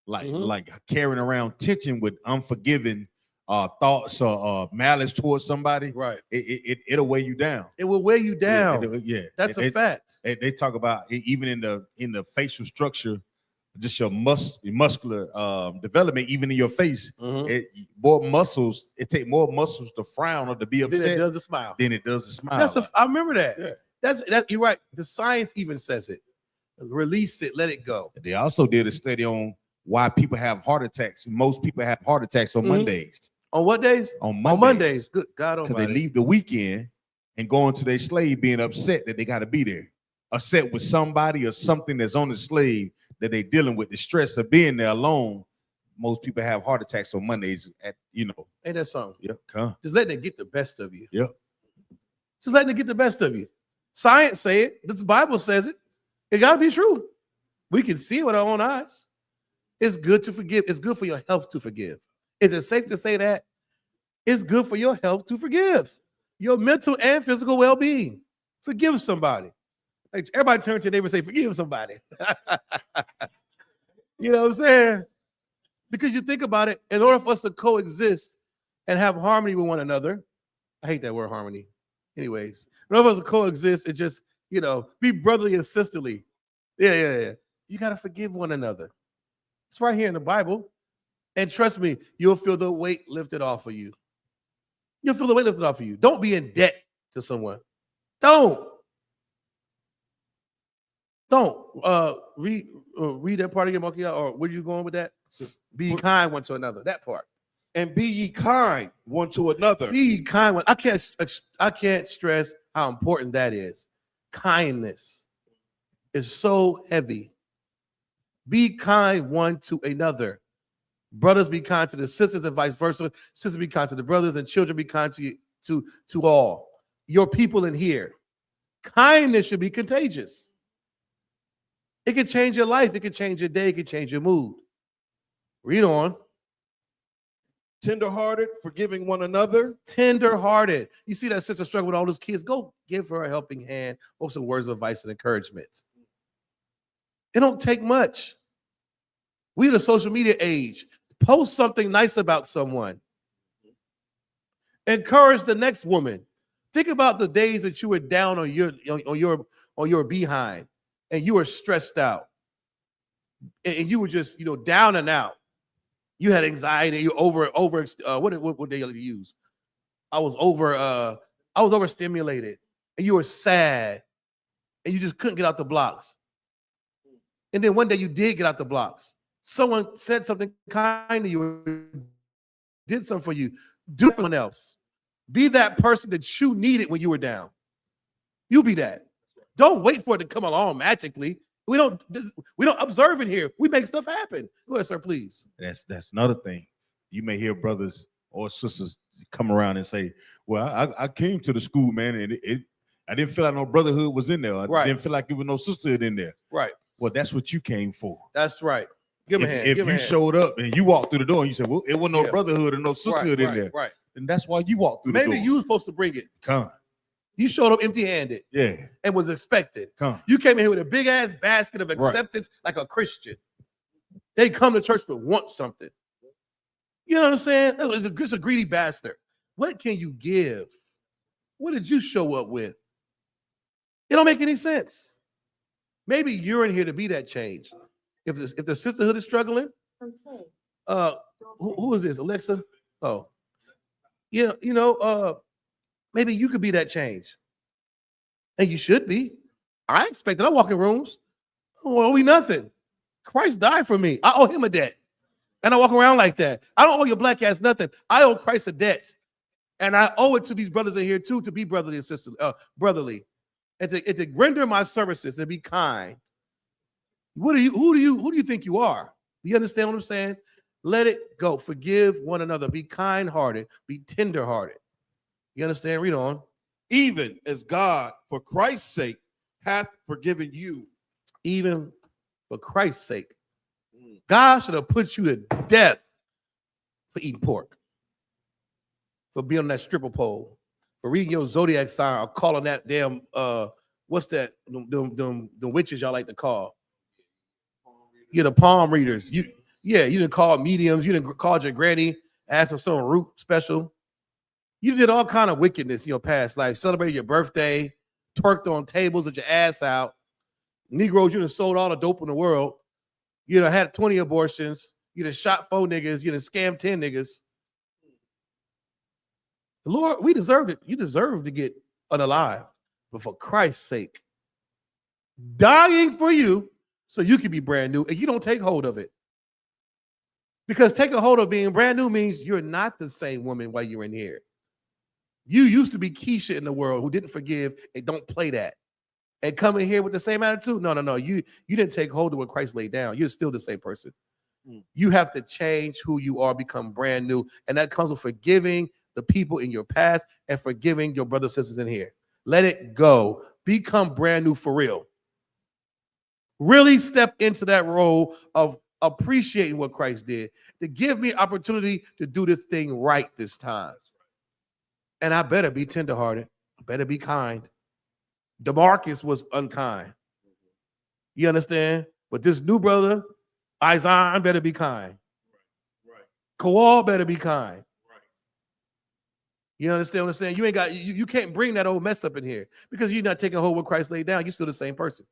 like carrying around tension with unforgiving thoughts or malice towards somebody, Right. It'll weigh you down. It will weigh you down. Yeah, That's a fact. They talk about even in the facial structure, just your muscular development, even in your face. More muscles. It take more muscles to frown or to be upset Than it does to smile. Than it does to smile. I remember that. Yeah. That you're right. The science even says it. Release it. Let it go. They also did a study on why people have heart attacks. Most people have heart attacks on Mondays. On what days? On Mondays. On Mondays. Good God Almighty. Because they leave the weekend and go into their slave being upset that they got to be there. Upset with somebody or something that's on the slave that they're dealing with. The stress of being there alone. Most people have heart attacks on Mondays Ain't that something? Yep. Come. Just letting it get the best of you. Yep. Just letting it get the best of you. Science say it. This Bible says it. It got to be true. We can see it with our own eyes. It's good to forgive. It's good for your health to forgive. Is it safe to say that? It's good for your health to forgive. Your mental and physical well-being. Forgive somebody. Like everybody turn to your neighbor and say, forgive somebody. You know what I'm saying? Because you think about it, in order for us to coexist and have harmony with one another, I hate that word harmony. Anyways, in order for us to coexist and just, be brotherly and sisterly. Yeah. You got to forgive one another. It's right here in the Bible. And trust me, you'll feel the weight lifted off of you. You'll feel the weight lifted off of you. Don't be in debt to someone. Don't. Read that part again, Mokia, or where you going with that? Be kind one to another. That part. And be ye kind one to another. Be ye kind one. I can't stress how important that is. Kindness is so heavy. Be kind one to another. Brothers be kind to the sisters and vice versa. Sisters be kind to the brothers and children be kind to all. Your people in here. Kindness should be contagious. It can change your life. It can change your day. It can change your mood. Read on. Tenderhearted, forgiving one another. Tenderhearted. You see that sister struggle with all those kids? Go give her a helping hand or some words of advice and encouragement. It don't take much. We in the social media age. Post something nice about someone. Encourage the next woman. Think about the days that you were down on your behind and you were stressed out. And you were just, down and out. You had anxiety. You what they use? I was overstimulated, and you were sad, and you just couldn't get out the blocks. And then one day you did get out the blocks. Someone said something kind to you, did something for you. Do someone else. Be that person that you needed when you were down. You be that. Don't wait for it to come along magically. We don't observe it here. We make stuff happen. Go ahead, sir, please. That's another thing. You may hear brothers or sisters come around and say, well, I came to the school, man, and I didn't feel like no brotherhood was in there. I didn't feel like there was no sisterhood in there. Right. Well, that's what you came for. That's right. Give me a hand. If you showed up and you walked through the door and you said, well, it wasn't no brotherhood and no sisterhood in there. Right. And that's why you walked through the door. Maybe you were supposed to bring it. Come. You showed up empty-handed. Yeah. And was expected. Come. You came in here with a big-ass basket of acceptance like a Christian. They come to church for want something. You know what I'm saying? It's a greedy bastard. What can you give? What did you show up with? It don't make any sense. Maybe you're in here to be that change. If the sisterhood is struggling, who is this? Alexa? Oh. Yeah, maybe you could be that change. And you should be. I expect it. I walk in rooms. I don't owe you nothing. Christ died for me. I owe him a debt. And I walk around like that. I don't owe your black ass nothing. I owe Christ a debt. And I owe it to these brothers in here too, to be brotherly and sisterly, brotherly. And to render my services, to be kind. Who do you think you are? You understand what I'm saying? Let it go. Forgive one another. Be kind-hearted. Be tender-hearted. You understand? Read on. Even as God, for Christ's sake, hath forgiven you. Even for Christ's sake. God should have put you to death for eating pork, for being on that stripper pole, for reading your zodiac sign or calling that damn what's that? The witches y'all like to call. You're the palm readers. You didn't call mediums. You didn't call your granny, ask for some root special. You did all kind of wickedness in your past life. Celebrated your birthday, twerked on tables with your ass out. Negroes, you done sold all the dope in the world. You done had 20 abortions. You done shot 4 niggas. You done scammed 10 niggas. Lord, we deserved it. You deserve to get unalive. But for Christ's sake, dying for you so you can be brand new and you don't take hold of it. Because taking hold of being brand new means you're not the same woman while you're in here. You used to be Keisha in the world who didn't forgive and don't play that. And come in here with the same attitude? No. You didn't take hold of what Christ laid down. You're still the same person. You have to change who you are, become brand new. And that comes with forgiving the people in your past and forgiving your brothers and sisters in here. Let it go. Become brand new for real. Really step into that role of appreciating what Christ did to give me opportunity to do this thing right this time. And I better be tenderhearted. I better be kind. DeMarcus was unkind. You understand? But this new brother, Isaiah, better be kind. Right. Kowal better be kind. Right. You understand what I'm saying? You can't bring that old mess up in here because you're not taking hold of what Christ laid down. You're still the same person.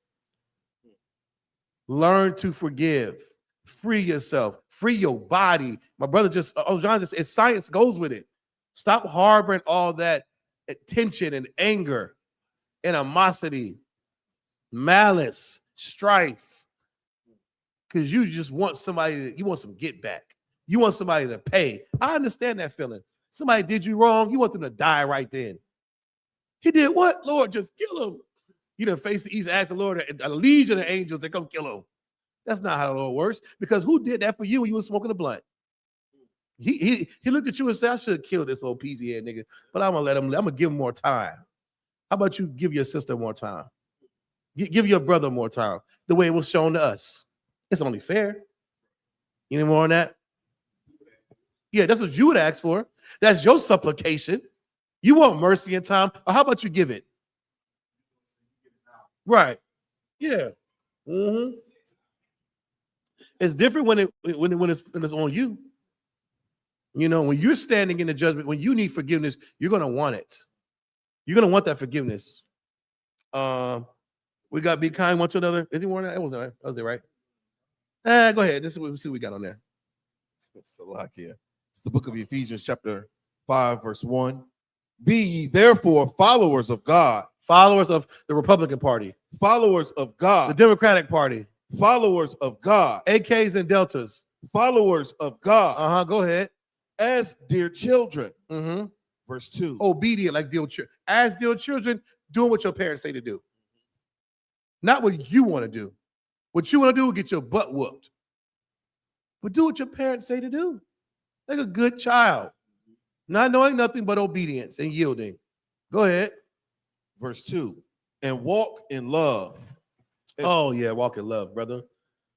Learn to forgive. Free yourself. Free your body. My brother John just, science goes with it. Stop harboring all that tension and anger, animosity, malice, strife. Because you just want you want some get back. You want somebody to pay. I understand that feeling. Somebody did you wrong. You want them to die right then. He did what? Lord, just kill him. You done face the east, ask the Lord, a legion of angels to come kill him. That's not how the Lord works. Because who did that for you when you were smoking a blunt? He looked at you and said, I should kill this old peasy head nigga, but I'm gonna give him more time. How about you give your sister more time? Give your brother more time, the way it was shown to us. It's only fair. Any more on that? Yeah, that's what you would ask for. That's your supplication. You want mercy and time, or how about you give it? Right. Yeah. Mm-hmm. It's different when it's on you. You know, when you're standing in the judgment, when you need forgiveness, you're gonna want it. You're gonna want that forgiveness. We got to be kind one to another. Is he more than that? That was it, right? Go ahead. This is what we got on there. It's a lot here. It's the book of Ephesians, chapter 5, verse 1. Be ye therefore followers of God. Followers of the Republican Party. Followers of God. The Democratic Party. Followers of God. AKs and Deltas. Followers of God. Go ahead. As dear children. Mm-hmm. Verse 2. Obedient like dear children. As dear children, doing what your parents say to do. Not what you want to do. What you want to do is get your butt whooped. But do what your parents say to do. Like a good child. Not knowing nothing but obedience and yielding. Go ahead. Verse 2. And walk in love. Walk in love, brother.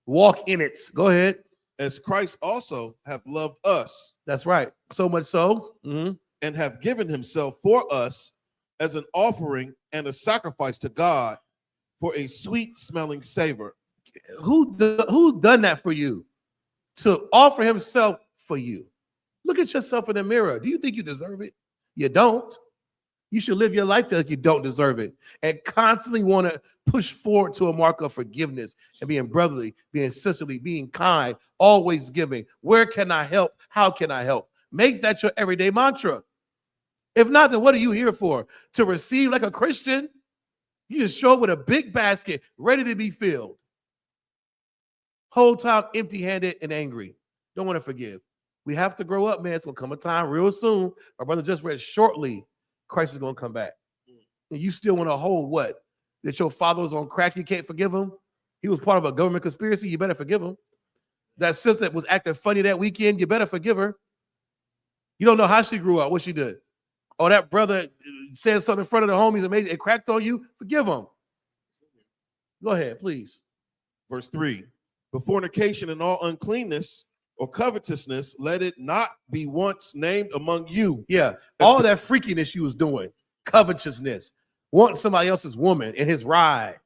Walk in it. Go ahead. As Christ also hath loved us. That's right. So much so. Mm-hmm. And have given himself for us as an offering and a sacrifice to God for a sweet smelling savor. Who's done that for you? To offer himself for you. Look at yourself in the mirror. Do you think you deserve it? You don't. You should live your life like you don't deserve it and constantly want to push forward to a mark of forgiveness and being brotherly, being sisterly, being kind, always giving. Where can I help? How can I help? Make that your everyday mantra. If not, then what are you here for? To receive like a Christian? You just show up with a big basket ready to be filled. Whole time empty-handed and angry. Don't want to forgive. We have to grow up, man. It's going to come a time real soon. My brother just read shortly. Christ is going to come back. And you still want to hold what? That your father was on crack, you can't forgive him? He was part of a government conspiracy, you better forgive him. That sister that was acting funny that weekend, you better forgive her. You don't know how she grew up, what she did. Or that brother said something in front of the homies and made it cracked on you, forgive him. Go ahead, please. Verse 3. But fornication and all uncleanness or covetousness, let it not be once named among you. Yeah, all that freakiness you was doing. covetousness, wanting somebody else's woman in his ride.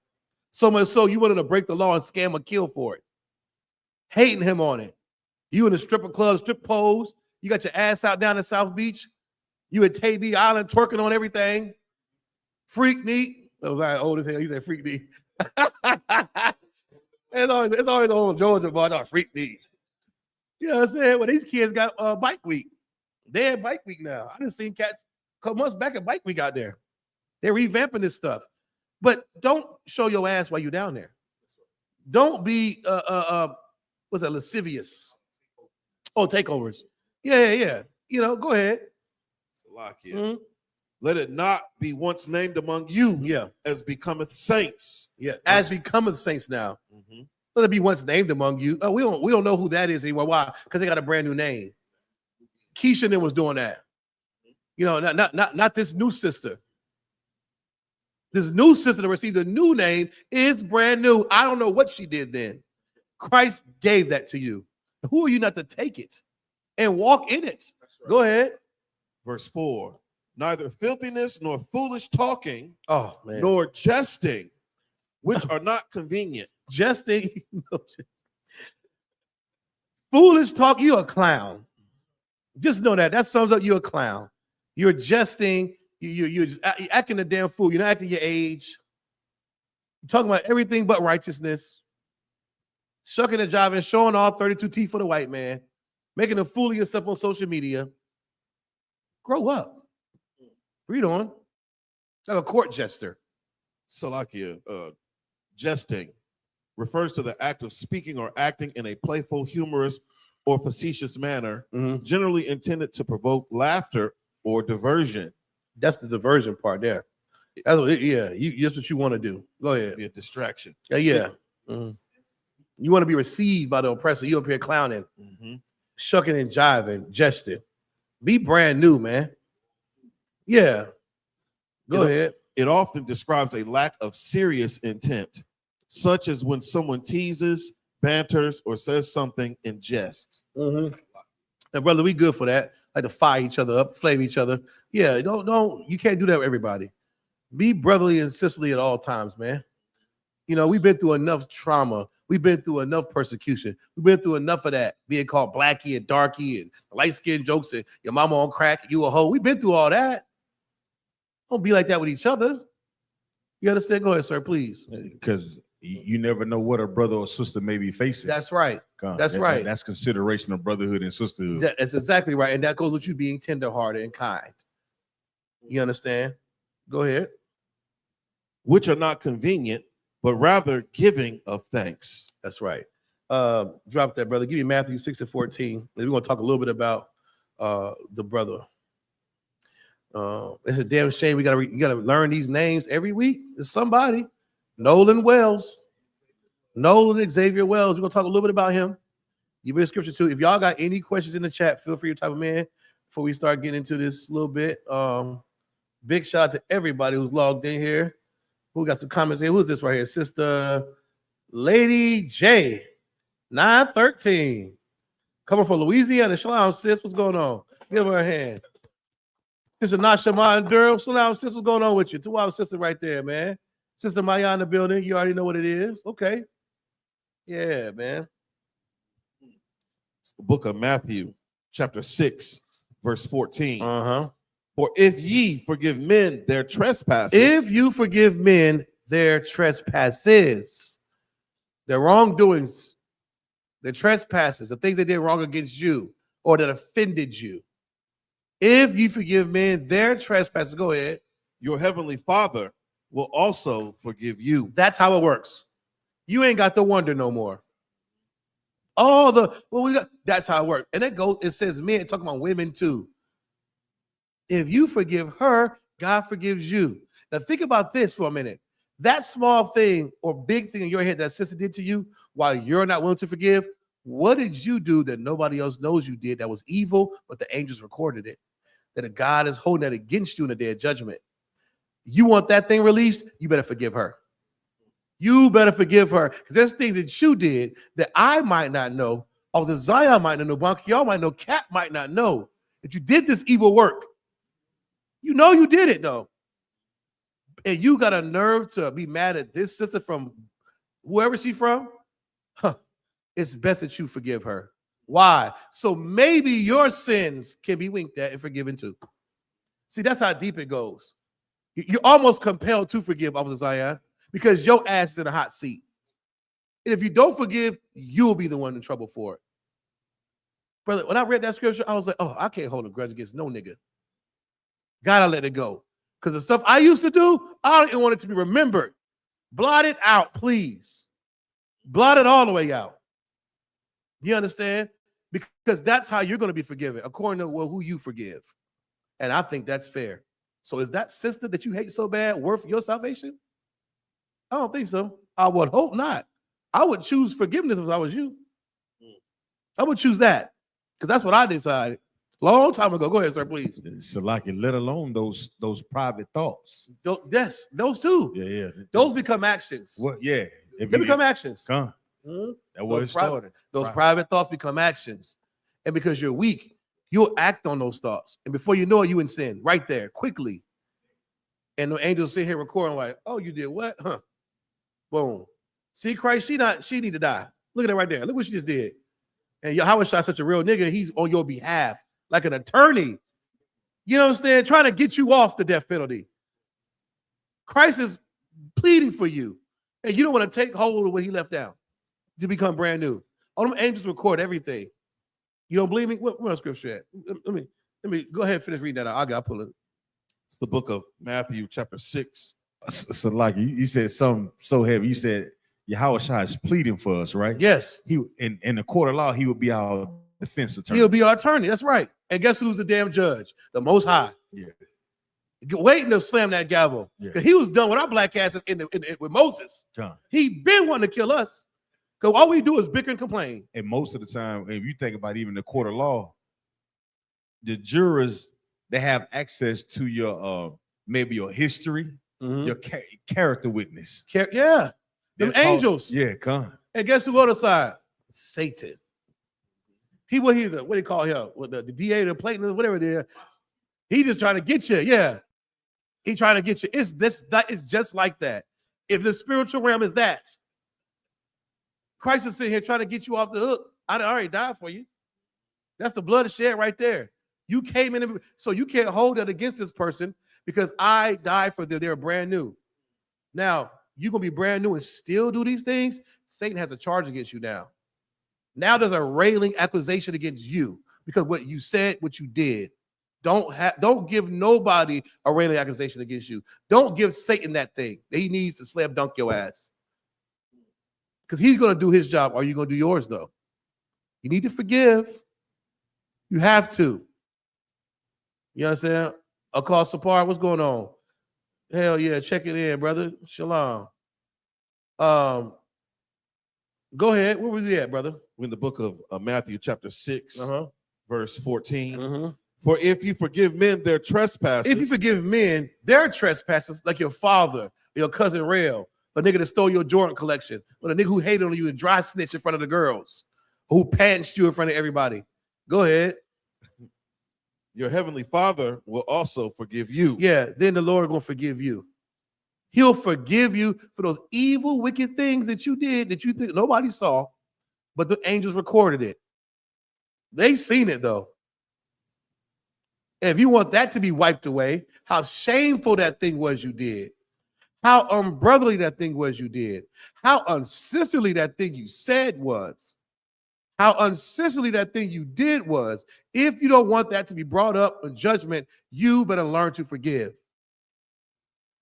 So much so you wanted to break the law and scam or kill for it. Hating him on it. You in the stripper club, strip pose. You got your ass out down at South Beach. You at Tabee Island twerking on everything. Freak neat. That was like old as hell. He said freak neat. it's always on Georgia, boy. I freak neat. You know what I'm saying? Well, these kids got bike week. They're at bike week now. I done seen cats a couple months back at bike week out there. They're revamping this stuff. But don't show your ass while you're down there. Don't be what's that, lascivious? Oh, takeovers. Yeah. You know, go ahead. Salakia. Mm-hmm. Let it not be once named among you, as becometh saints. Yeah, as becometh saints now. Mm-hmm. Let it be once named among you. We don't know who that is anymore. Why? Because they got a brand new name. Keisha then was doing that. You know, not this new sister. This new sister that received a new name is brand new. I don't know what she did then. Christ gave that to you. Who are you not to take it and walk in it? Right. Go ahead. Verse 4. Neither filthiness nor foolish talking, man, nor jesting, which are not convenient. Jesting, foolish talk, you're a clown. Just know that. That sums up you're a clown. You're jesting. You're acting a damn fool. You're not acting your age. You're talking about everything but righteousness. Shucking and jiving, showing all 32 teeth for the white man, making a fool of yourself on social media. Grow up. Read on. It's like a court jester. Salakia, jesting refers to the act of speaking or acting in a playful, humorous, or facetious manner, generally intended to provoke laughter or diversion. That's the diversion part there. That's what that's what you want to do. Go ahead. Be a distraction. Yeah. Mm-hmm. You want to be received by the oppressor. You up here clowning, shucking and jiving, jesting. Be brand new, man. Yeah. Go ahead. It often describes a lack of serious intent, such as when someone teases, banters, or says something in jest. And brother, we good for that. Like to fire each other up, flame each other. Yeah, don't. You can't do that with everybody. Be brotherly and sisterly at all times, man. You know, we've been through enough trauma. We've been through enough persecution. We've been through enough of that, being called blackie and darky and light-skinned jokes and your mama on crack, you a hoe. We've been through all that. Don't be like that with each other. You understand? Go ahead, sir, please. Because you never know what a brother or sister may be facing. That's right. Right. That's consideration of brotherhood and sisterhood. That's exactly right. And that goes with you being tenderhearted and kind. You understand? Go ahead. Which are not convenient, but rather giving of thanks. That's right. Drop that, brother. Give me Matthew 6:14. We're going to talk a little bit about the brother. It's a damn shame. You gotta learn these names every week. There's somebody. Nolan Xavier Wells. We're gonna talk a little bit about him. You read scripture too. If y'all got any questions in the chat, feel free to type them in before we start getting into this a little bit. Big shout out to everybody who's logged in here. Who got some comments here? Who's this right here? Sister Lady J 913. Coming from Louisiana. Shalom, sis. What's going on? Give her a hand. Sister Nashama and Durham. Shalom, sis. What's going on with you? 2 hour sister right there, man. Sister Maya in the building. You already know what it is. Okay. Yeah, man. It's the book of Matthew, chapter 6, verse 14. For if ye forgive men their trespasses. If you forgive men their trespasses, their wrongdoings, their trespasses, the things they did wrong against you or that offended you. If you forgive men their trespasses, go ahead. Your heavenly Father will also forgive you. That's how it works. You ain't got to wonder no more. That's how it works. And it says men, talking about women too. If you forgive her, God forgives you. Now think about this for a minute. That small thing or big thing in your head that sister did to you while you're not willing to forgive, what did you do that nobody else knows you did that was evil, but the angels recorded it? That a God is holding that against you in the day of judgment. You want that thing released, you better forgive her. You better forgive her. Because there's things that you did that I might not know, or the Zion might not know, y'all might know, Cat might not know, that you did this evil work. You know you did it, though. and you got a nerve to be mad at this sister from whoever she's from, it's best that you forgive her. Why? So maybe your sins can be winked at and forgiven too. See, that's how deep it goes. You're almost compelled to forgive, Officer Zion, because your ass is in a hot seat. And if you don't forgive, you'll be the one in trouble for it. Brother, when I read that scripture, I was like, oh, I can't hold a grudge against no nigga. Gotta let it go. Because the stuff I used to do, I don't even want it to be remembered. Blot it out, please. Blot it all the way out. You understand? Because that's how you're going to be forgiven, according to who you forgive. And I think that's fair. So is that sister that you hate so bad worth your salvation? I don't think so. I would hope not. I would choose forgiveness if I was you. I would choose that because that's what I decided long time ago. Go ahead, sir, please. So like, let alone those private thoughts. Yes, those two. Yeah. Those become actions. What? Yeah. They become actions. That was those private thoughts become actions. And because you're weak, you'll act on those thoughts. And before you know it, you in sin right there, quickly. And the angels sit here recording like, oh, you did what? Huh. Boom. See, Christ, she need to die. Look at that right there. Look what she just did. And YAHANNA such a real nigga, he's on your behalf, like an attorney. You know what I'm saying? Trying to get you off the death penalty. Christ is pleading for you. And you don't want to take hold of what he left down to become brand new. All them angels record everything. You don't believe me? What scripture at? Let me go ahead and finish reading that out. I'll pull it. It's the book of Matthew, chapter 6. So like you said something so heavy. You said YAHANNA is pleading for us, right? Yes. He in the court of law, he would be our defense attorney. He'll be our attorney. That's right. And guess who's the damn judge? The Most High. Yeah. Waiting to slam that gavel. Because he was done with our black asses with Moses. He been wanting to kill us. Because all we do is bicker and complain. And most of the time, if you think about even the court of law, the jurors, they have access to your maybe your history, your character witness. Yeah. Them angels. And guess who on the side? Satan. What do you call him? The DA, the Platinum, whatever it is. He just trying to get you. Yeah. He trying to get you. That is just like that. If the spiritual realm is that, Christ is sitting here trying to get you off the hook. I already died for you. That's the blood shed right there. You came in, so you can't hold that against this person because I died for them. They're brand new. Now, you're going to be brand new and still do these things. Satan has a charge against you now. Now there's a railing accusation against you because what you said, what you did. Don't give nobody a railing accusation against you. Don't give Satan that thing. He needs to slam dunk your ass. Because he's going to do his job. Are you going to do yours, though? You need to forgive. You have to. You understand? Across the park, what's going on? Hell yeah, check it in, brother. Shalom. Go ahead. Where was he at, brother? We're in the book of Matthew, chapter 6, verse 14. For if you forgive men their trespasses, If you forgive men their trespasses, like your father, your cousin Rail, a nigga that stole your Jordan collection, or a nigga who hated on you and dry snitched in front of the girls, who pantsed you in front of everybody. Go ahead. your heavenly Father will also forgive you. Yeah, then the Lord gonna forgive you. He'll forgive you for those evil, wicked things that you did that you think nobody saw, but the angels recorded it. They seen it though. And if you want that to be wiped away, how shameful that thing was you did, how unbrotherly that thing was you did, how unsisterly that thing you said was, how unsisterly that thing you did was. If you don't want that to be brought up in judgment, you better learn to forgive.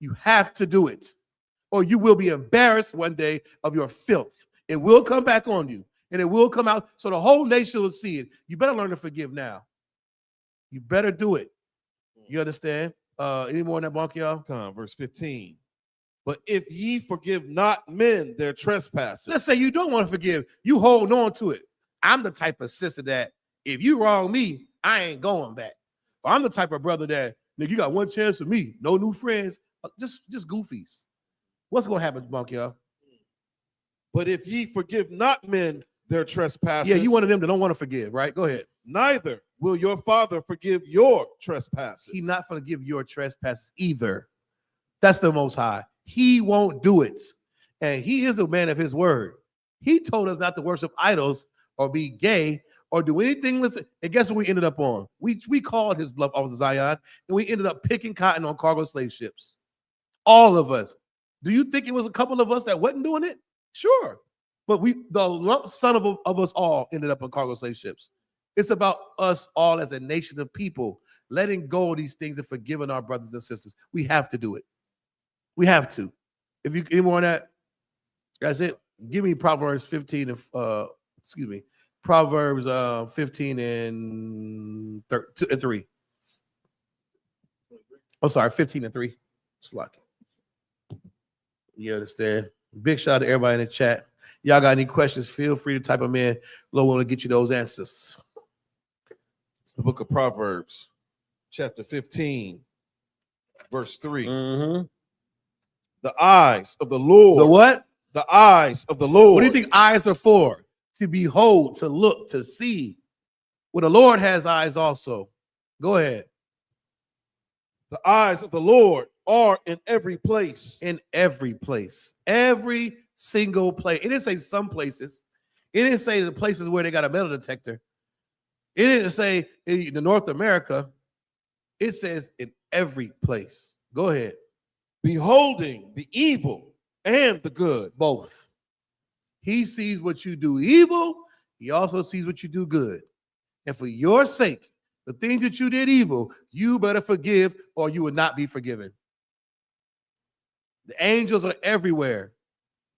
You have to do it, or you will be embarrassed one day of your filth. It will come back on you, and it will come out so the whole nation will see it. You better learn to forgive now. You better do it. You understand? Any more in that bunk, y'all? Come, verse 15. But if ye forgive not men their trespasses. Let's say you don't want to forgive. You hold on to it. I'm the type of sister that if you wrong me, I ain't going back. Or I'm the type of brother that, nigga, you got one chance with me. No new friends. Just goofies. What's going to happen, bunk, y'all? But if ye forgive not men their trespasses. Yeah, you one of them that don't want to forgive, right? Go ahead. Neither will your Father forgive your trespasses. He's not going to give your trespasses either. That's the Most High. He won't do it. And he is a man of his word. He told us not to worship idols or be gay or do anything. Listen, and guess what we ended up on? We called his bluff, Officer Zion, and we ended up picking cotton on cargo slave ships. All of us. Do you think it was a couple of us that wasn't doing it? Sure. But the lump sum of us all ended up on cargo slave ships. It's about us all as a nation of people letting go of these things and forgiving our brothers and sisters. We have to do it. We have to. If you any more on that, that's it. Give me Proverbs 15 and Proverbs 15 and 3. I'm sorry, 15 and 3. Slack. You understand? Big shout out to everybody in the chat. Y'all got any questions? Feel free to type them in. Lord want to get you those answers. It's the book of Proverbs, chapter 15, verse 3. Mm-hmm. The eyes of the Lord. The what? The eyes of the Lord. What do you think eyes are for? To behold, to look, to see. Well, the Lord has eyes also. Go ahead. The eyes of the Lord are in every place. In every place. Every single place. It didn't say some places. It didn't say the places where they got a metal detector. It didn't say in the North America. It says in every place. Go ahead. Beholding the evil and the good. Both. He sees what you do evil. He also sees what you do good. And for your sake, the things that you did evil, you better forgive or you will not be forgiven. The angels are everywhere.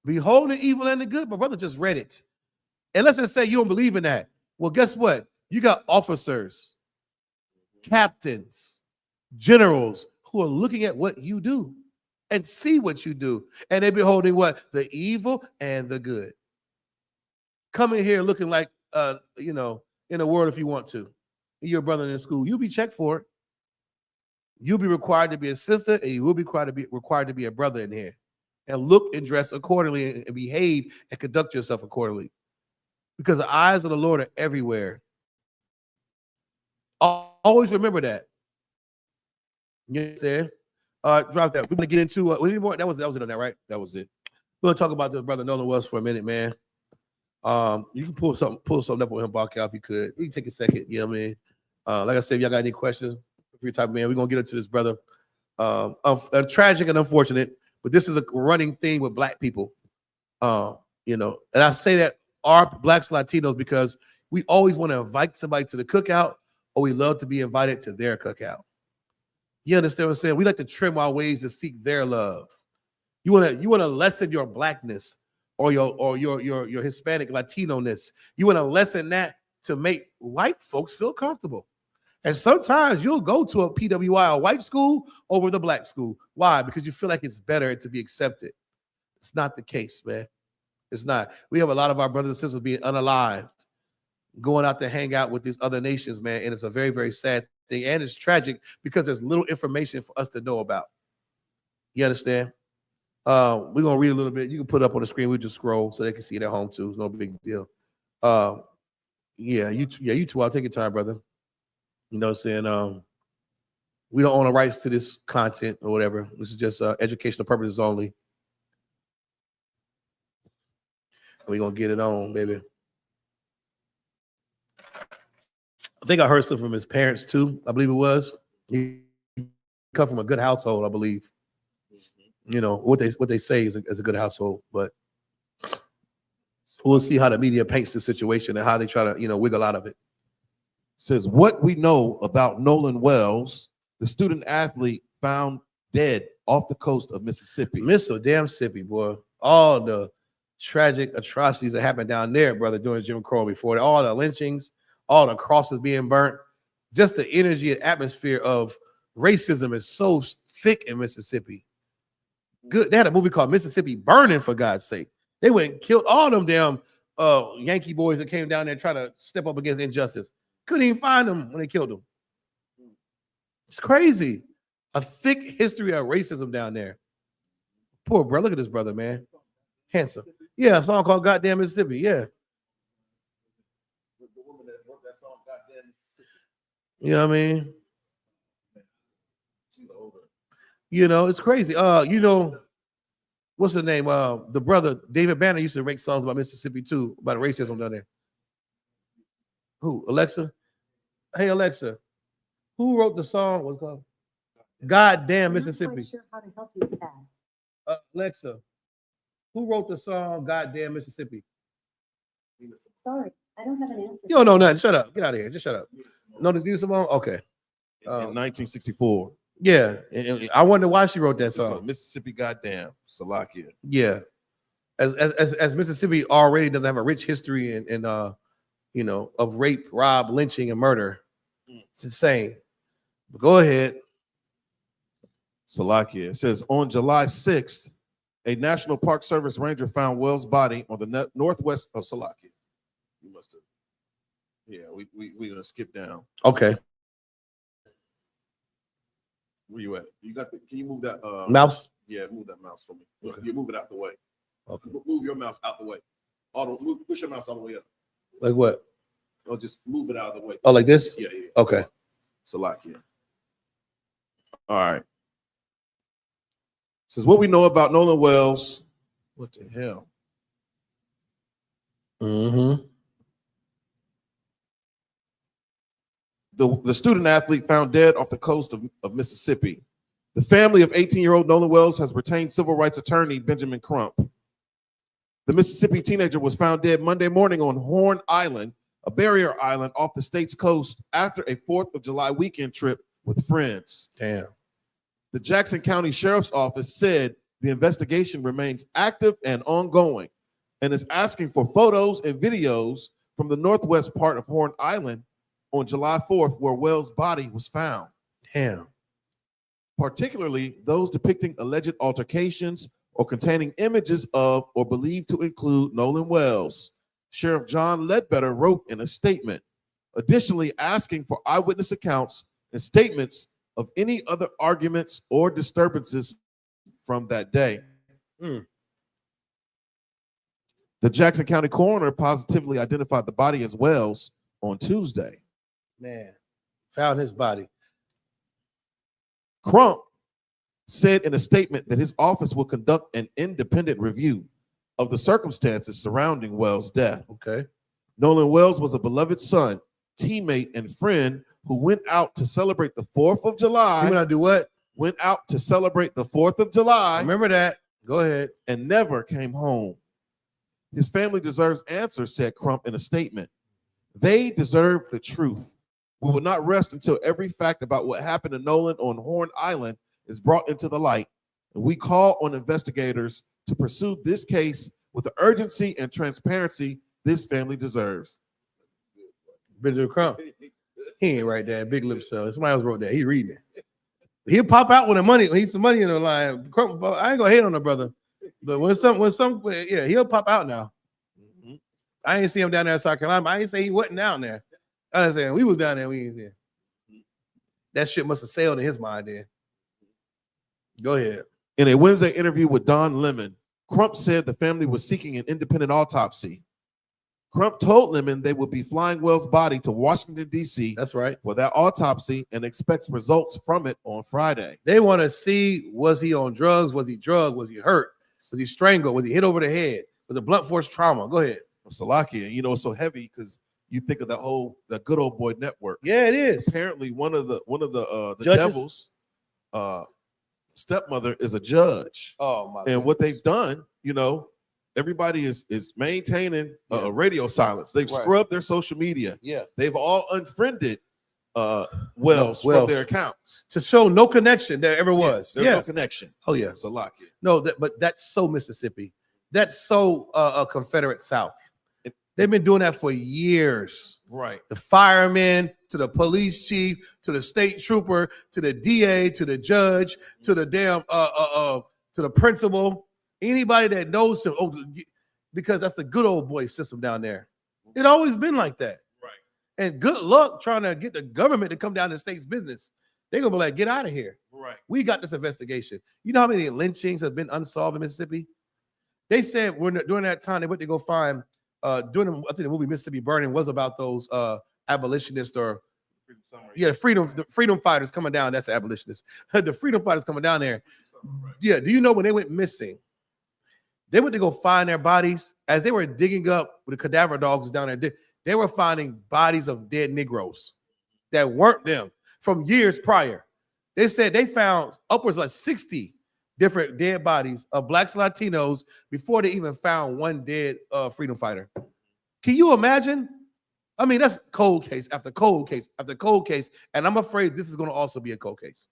Beholding evil and the good. My brother just read it. And let's just say you don't believe in that. Well, guess what? You got officers, captains, generals who are looking at what you do and see what you do. And they're beholding what? The evil and the good. Come in here looking like, in the world if you want to. You're a brother in school. You'll be checked for it. You'll be required to be a sister, and you will be required to be a brother in here. And look and dress accordingly and behave and conduct yourself accordingly. Because the eyes of the Lord are everywhere. Always remember that. You understand? Drop that. We're gonna get into more. That was it on that, right? That was it. We're gonna talk about the brother Nolan Wells for a minute, man. You can pull something up with him, Bark out if you could. You can take a second, you know what I mean? Like I said, if y'all got any questions, if you're type of man, we're gonna get into this brother. Tragic and unfortunate, but this is a running theme with black people. And I say that our blacks, Latinos, because we always want to invite somebody to the cookout, or we love to be invited to their cookout. You understand what I'm saying? We like to trim our ways to seek their love. You want to lessen your blackness or your Hispanic Latino-ness. You want to lessen that to make white folks feel comfortable. And sometimes you'll go to a PWI, a white school, over the black school. Why? Because you feel like it's better to be accepted. It's not the case, man. It's not. We have a lot of our brothers and sisters being unalived, going out to hang out with these other nations, man. And it's a very, very sad thing. And it's tragic because there's little information for us to know about. You understand? We're going to read a little bit. You can put it up on the screen. We just scroll so they can see it at home too. It's no big deal. You too. I'll take your time, brother. You know what I'm saying? We don't own the rights to this content or whatever. This is just educational purposes only. We're going to get it on, baby. I think I heard something from his parents too. I believe it was. He come from a good household, I believe. You know, what they say is a good household, but we'll see how the media paints the situation and how they try to, wiggle out of it. Says, what we know about Nolan Wells, the student athlete found dead off the coast of Mississippi. Mississippi, boy. All the tragic atrocities that happened down there, brother, during Jim Crow before. All the lynchings, all the crosses being burnt. Just the energy and atmosphere of racism is so thick in Mississippi. Good. They had a movie called Mississippi Burning, for God's sake. They went and killed all them damn Yankee boys that came down there trying to step up against injustice. Couldn't even find them when they killed them. It's crazy. A thick history of racism down there. Poor brother. Look at this brother, man. Handsome. Yeah, a song called Goddamn Mississippi. Yeah. The woman that wrote that song, Goddamn Mississippi. You know what I mean? She's older. You know, it's crazy. You know, what's the name? The brother David Banner used to make songs about Mississippi too, about racism down there. Who? Alexa? Hey Alexa, who wrote the song? What's it called? Goddamn Mississippi. I'm not quite sure how to help you with that. Alexa, who wrote the song Goddamn Mississippi? Sorry, I don't have an answer. You don't know nothing. Shut up. Get out of here. Just shut up. No, this Nina Simone? Okay. In 1964. Yeah. And I wonder why she wrote that It's called song. Mississippi Goddamn. Salakia. Yeah. As Mississippi already doesn't have a rich history and you know, of rape, rob, lynching, and murder. It's insane. But go ahead. Salakia. It says on July 6th, a National Park Service ranger found Wells' body on the northwest of Salakia. You must have. Yeah, we're gonna skip down. Okay. Where you at? You got the? Can you move that? Mouse. Yeah, move that mouse for me. Okay. You move it out the way. Okay. Move your mouse out the way. Push your mouse all the way up. Like what? Or just move it out of the way. Oh, like this? Yeah. Okay. Salakia. All right. Says what we know about Nolan Wells. What the hell? Mm-hmm. The student athlete found dead off the coast of Mississippi. The family of 18-year-old Nolan Wells has retained civil rights attorney Benjamin Crump. The Mississippi teenager was found dead Monday morning on Horn Island, a barrier island off the state's coast, after a 4th of July weekend trip with friends. Damn. The Jackson County Sheriff's Office said the investigation remains active and ongoing and is asking for photos and videos from the northwest part of Horn Island on July 4th, where Wells' body was found. Damn. Particularly those depicting alleged altercations or containing images of or believed to include Nolan Wells. Sheriff John Ledbetter wrote in a statement, additionally asking for eyewitness accounts and statements of any other arguments or disturbances from that day. The Jackson County coroner positively identified the body as Wells on Tuesday. Man, found his body. Crump said in a statement that his office will conduct an independent review of the circumstances surrounding Wells' death. Okay. Nolan Wells was a beloved son, teammate, and friend who went out to celebrate the 4th of July. You want to do what? Went out to celebrate the 4th of July. Remember that. Go ahead. And never came home. His family deserves answers, said Crump in a statement. They deserve the truth. We will not rest until every fact about what happened to Nolan on Horn Island is brought into the light. And we call on investigators to pursue this case with the urgency and transparency this family deserves. Benjamin Crump. He ain't right there. Big lip cell. Somebody else wrote that. He reading it. He'll pop out when the money, when he's some money in the line. Crump, I ain't gonna hate on the brother, but yeah, he'll pop out now. I ain't see him down there in South Carolina. I ain't say he wasn't down there. I was saying we was down there. We ain't see him. That shit must have sailed in his mind then. Go ahead. In a Wednesday interview with Don Lemon, Crump said the family was seeking an independent autopsy. Crump told Lemon they would be flying Wells' body to Washington, D.C. That's right. For that autopsy and expects results from it on Friday. They want to see, was he on drugs? Was he drugged? Was he hurt? Was he strangled? Was he hit over the head? Was it blunt force trauma? Go ahead. Salakia, you know, it's so heavy because you think of that good old boy network. Yeah, it is. Apparently, one of the Judges? devil's stepmother is a judge. Oh my! And what they've done, you know, everybody is maintaining radio silence. They've scrubbed their social media. Yeah, they've all unfriended Wells from their accounts to show no connection there ever was. There's no connection. Oh yeah, Salakia. No, but that's so Mississippi. That's so Confederate South. They've been doing that for years. Right. The firemen, to the police chief, to the state trooper, to the DA, to the judge, to the damn to the principal. Anybody that knows him, because that's the good old boy system down there. It's always been like that. Right. And good luck trying to get the government to come down to the state's business. They're gonna be like, get out of here. Right. We got this investigation. You know how many lynchings have been unsolved in Mississippi? They said during that time they went to go find I think the movie Mississippi Burning was about those abolitionists or Yeah, the freedom fighters coming down. That's the abolitionists. The freedom fighters coming down there. Yeah, do you know when they went missing? They went to go find their bodies as they were digging up with the cadaver dogs down there. They were finding bodies of dead Negroes that weren't them from years prior. They said they found upwards of 60 different dead bodies of blacks and Latinos before they even found one dead freedom fighter. Can you imagine? I mean, that's cold case after cold case after cold case, and I'm afraid this is going to also be a cold case.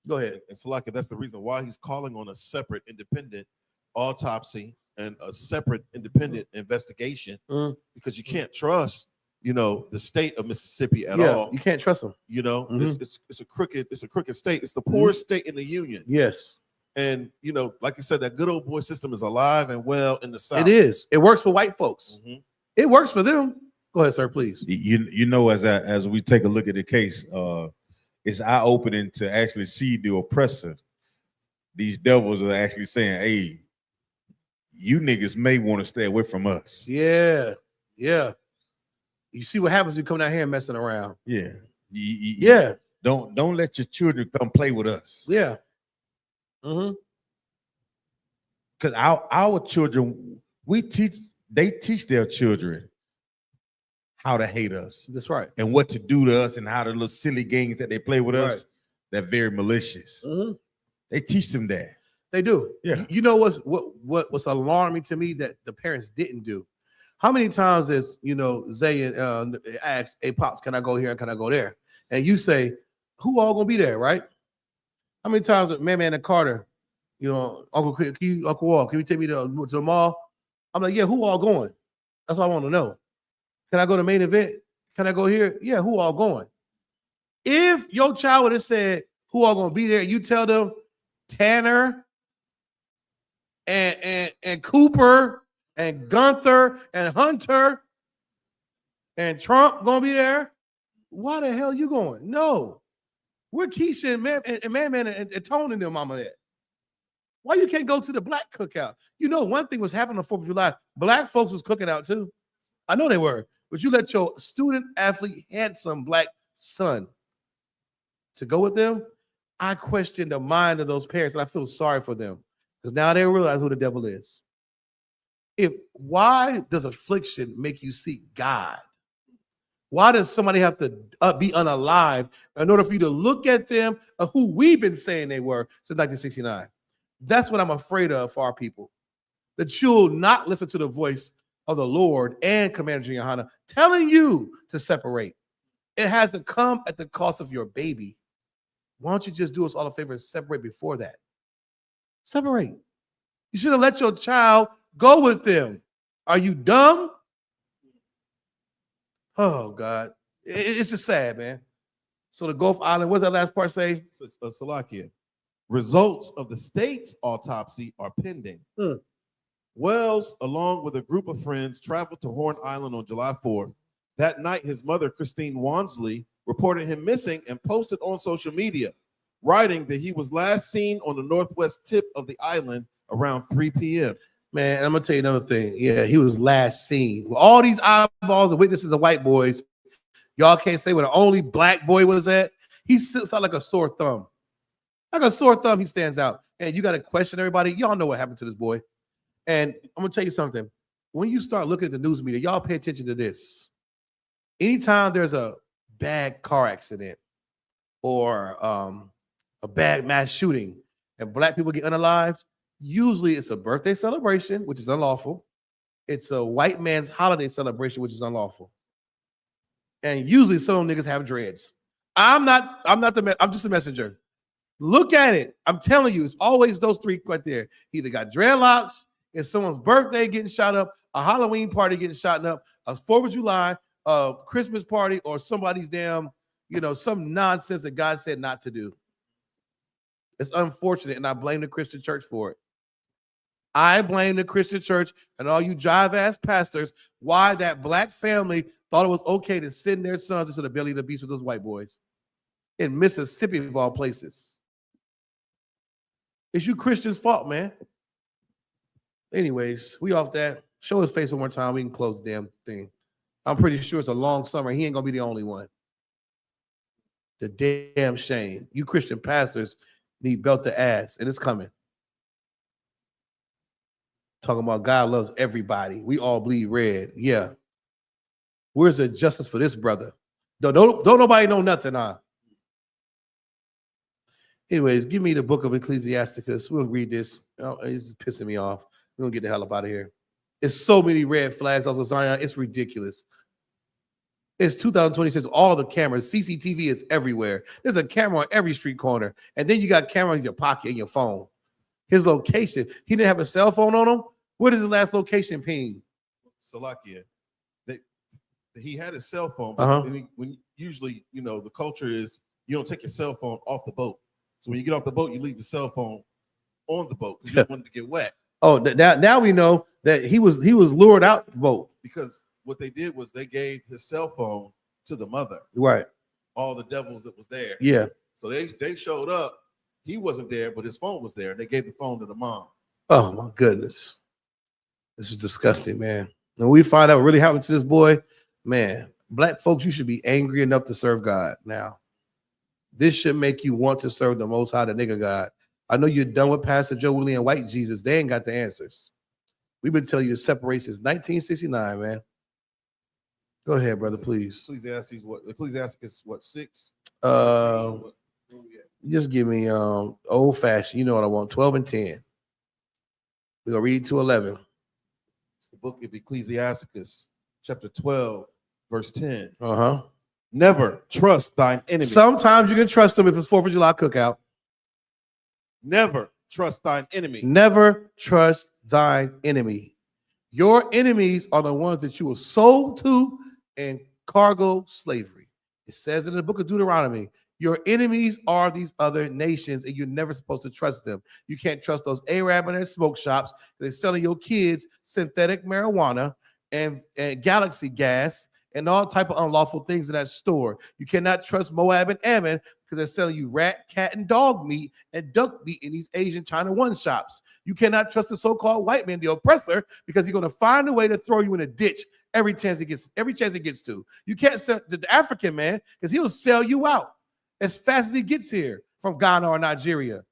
Go ahead. And so, like, that's the reason why he's calling on a separate, independent autopsy and a separate, independent investigation, because you can't trust, the state of Mississippi at all. You can't trust them. It's a crooked state. It's the poorest state in the union. Yes. And like you said, that good old boy system is alive and well in the South. It is. It works for white folks. It works for them. Go ahead, sir, please. As we take a look at the case, it's eye-opening to actually see the oppressor. These devils are actually saying, "Hey, you niggas may want to stay away from us." Yeah. You see what happens when you come down here and messing around. Yeah. Yeah. Don't let your children come play with us. Yeah. Because our children, they teach their children how to hate us. That's right. And what to do to us and how the little silly games that they play with us, they're very malicious. They teach them that. They do. Yeah. You know what's alarming to me that the parents didn't do? How many times is Zay asks, "Hey Pops, can I go here? Can I go there?" And you say, "Who all gonna be there?" Right? How many times Man and Carter, Uncle Wall, can you take me to the mall? I'm like, yeah, who all going? That's what I want to know. Can I go to main event? Can I go here? Yeah, who all going? If your child would have said who all gonna be there, you tell them Tanner and Cooper and Gunther and Hunter and Trump gonna be there. Why the hell you going? No, we're Keisha and Man and Tone and their mama there. Why you can't go to the black cookout? One thing was happening on 4th of July. Black folks was cooking out too. I know they were, but you let your student athlete, handsome black son to go with them. I question the mind of those parents, and I feel sorry for them because now they realize who the devil is. Why does affliction make you seek God? Why does somebody have to be unalive in order for you to look at them of who we've been saying they were since 1969? That's what I'm afraid of for our people. That you'll not listen to the voice of the Lord and Commander YAHANNA telling you to separate. It has to come at the cost of your baby. Why don't you just do us all a favor and separate before that? Separate. You should have let your child go with them. Are you dumb? Oh, God. It's just sad, man. So the Gulf Island, what's that last part say? Salakia. Results of the state's autopsy are pending. Wells, along with a group of friends, traveled to Horn Island on July 4th. That night, his mother, Christine Wansley, reported him missing and posted on social media, writing that he was last seen on the northwest tip of the island around 3 p.m. Man, I'm going to tell you another thing. Yeah, he was last seen. With all these eyeballs and witnesses of white boys, y'all can't say where the only black boy was at. He sits out like a sore thumb. Like a sore thumb, he stands out. And you got to question everybody. Y'all know what happened to this boy. And I'm going to tell you something. When you start looking at the news media, y'all pay attention to this. Anytime there's a bad car accident or a bad mass shooting and black people get unalived, usually it's a birthday celebration, which is unlawful. It's a white man's holiday celebration, which is unlawful. And usually some niggas have dreads. I'm just a messenger. Look at it. I'm telling you, it's always those three right there. He either got dreadlocks, it's someone's birthday getting shot up, a Halloween party getting shot up, a 4th of July, a Christmas party, or somebody's damn, some nonsense that God said not to do. It's unfortunate, and I blame the Christian church for it. I blame the Christian church and all you jive-ass pastors why that black family thought it was okay to send their sons into the belly of the beast with those white boys in Mississippi, of all places. It's you Christians' fault, man. Anyways, we off that. Show his face one more time. We can close the damn thing. I'm pretty sure it's a long summer. He ain't going to be the only one. The damn shame. You Christian pastors need belt to ass, and it's coming. Talking about God loves everybody. We all bleed red. Yeah. Where's the justice for this brother? Don't nobody know nothing, huh? Anyways, give me the book of Ecclesiasticus. We'll read this. Oh, it's pissing me off. We're gonna get the hell up out of here. There's so many red flags off of Zion. It's ridiculous. It's 2026. All the cameras, CCTV is everywhere. There's a camera on every street corner, and then you got cameras in your pocket and your phone. His location. He didn't have a cell phone on him. What is his last location ping? Salakia. He had his cell phone, but when usually, the culture is you don't take your cell phone off the boat. So when you get off the boat, you leave the cell phone on the boat because you don't want it to get wet. Oh, now we know that he was lured out the boat. Because what they did was they gave his cell phone to the mother. Right. All the devils that was there. Yeah. So they showed up. He wasn't there, but his phone was there. And they gave the phone to the mom. Oh my goodness. This is disgusting, man. When we find out what really happened to this boy, man, black folks, you should be angry enough to serve God now. This should make you want to serve the Most High, the nigga God. I know you're done with Pastor Joe Willie and White Jesus. They ain't got the answers. We've been telling you to separate since 1969, man. Go ahead, brother, please. Ecclesiasticus what 6? Just give me old fashioned. You know what I want. 12 and 10. We're gonna read to 11. It's the book of Ecclesiasticus, chapter 12, verse 10. Uh-huh. Never trust thine enemy. Sometimes you can trust them if it's 4th of July cookout. Never trust thine enemy. Never trust thine enemy. Your enemies are the ones that you were sold to in cargo slavery. It says in the book of Deuteronomy, your enemies are these other nations, and you're never supposed to trust them. You can't trust those Arab and their smoke shops. They're selling your kids synthetic marijuana and galaxy gas and all type of unlawful things in that store. You cannot trust Moab and Ammon because they're selling you rat, cat, and dog meat and duck meat in these Asian China One shops. You cannot trust the so-called white man, the oppressor, because he's going to find a way to throw you in a ditch every chance he gets to. You can't sell the African man because he'll sell you out as fast as he gets here from Ghana or Nigeria.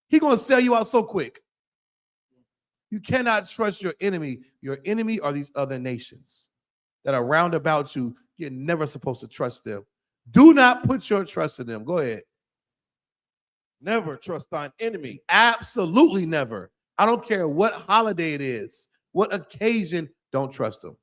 He's going to sell you out so quick. You cannot trust your enemy. Your enemy are these other nations that are round about you. You're never supposed to trust them. Do not put your trust in them. Go ahead. Never trust thine enemy. Absolutely never. I don't care what holiday it is, what occasion, don't trust them.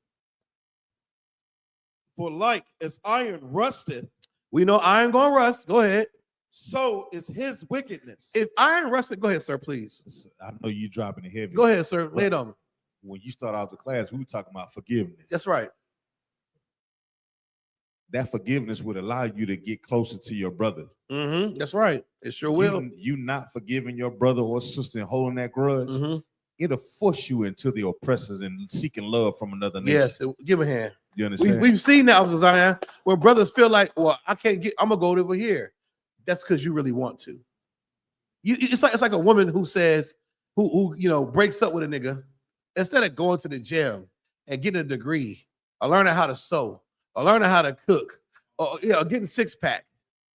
For like as iron rusteth, we know iron gonna rust. Go ahead. So is his wickedness. If iron rusted, go ahead, sir, please. I know you dropping it heavy. Go ahead, sir. Lay it on me. When you start out the class, we were talking about forgiveness. That's right. That forgiveness would allow you to get closer to your brother. Mm-hmm. That's right. It sure will. You not forgiving your brother or sister and holding that grudge, it'll force you into the oppressors and seeking love from another nation. Yes, give a hand. You understand? We've seen that, Zion, where brothers feel like, well, I'm gonna go over here. That's because you really want to. It's like a woman who says, who breaks up with a nigga, instead of going to the gym and getting a degree, or learning how to sew, or learning how to cook, or getting six-pack,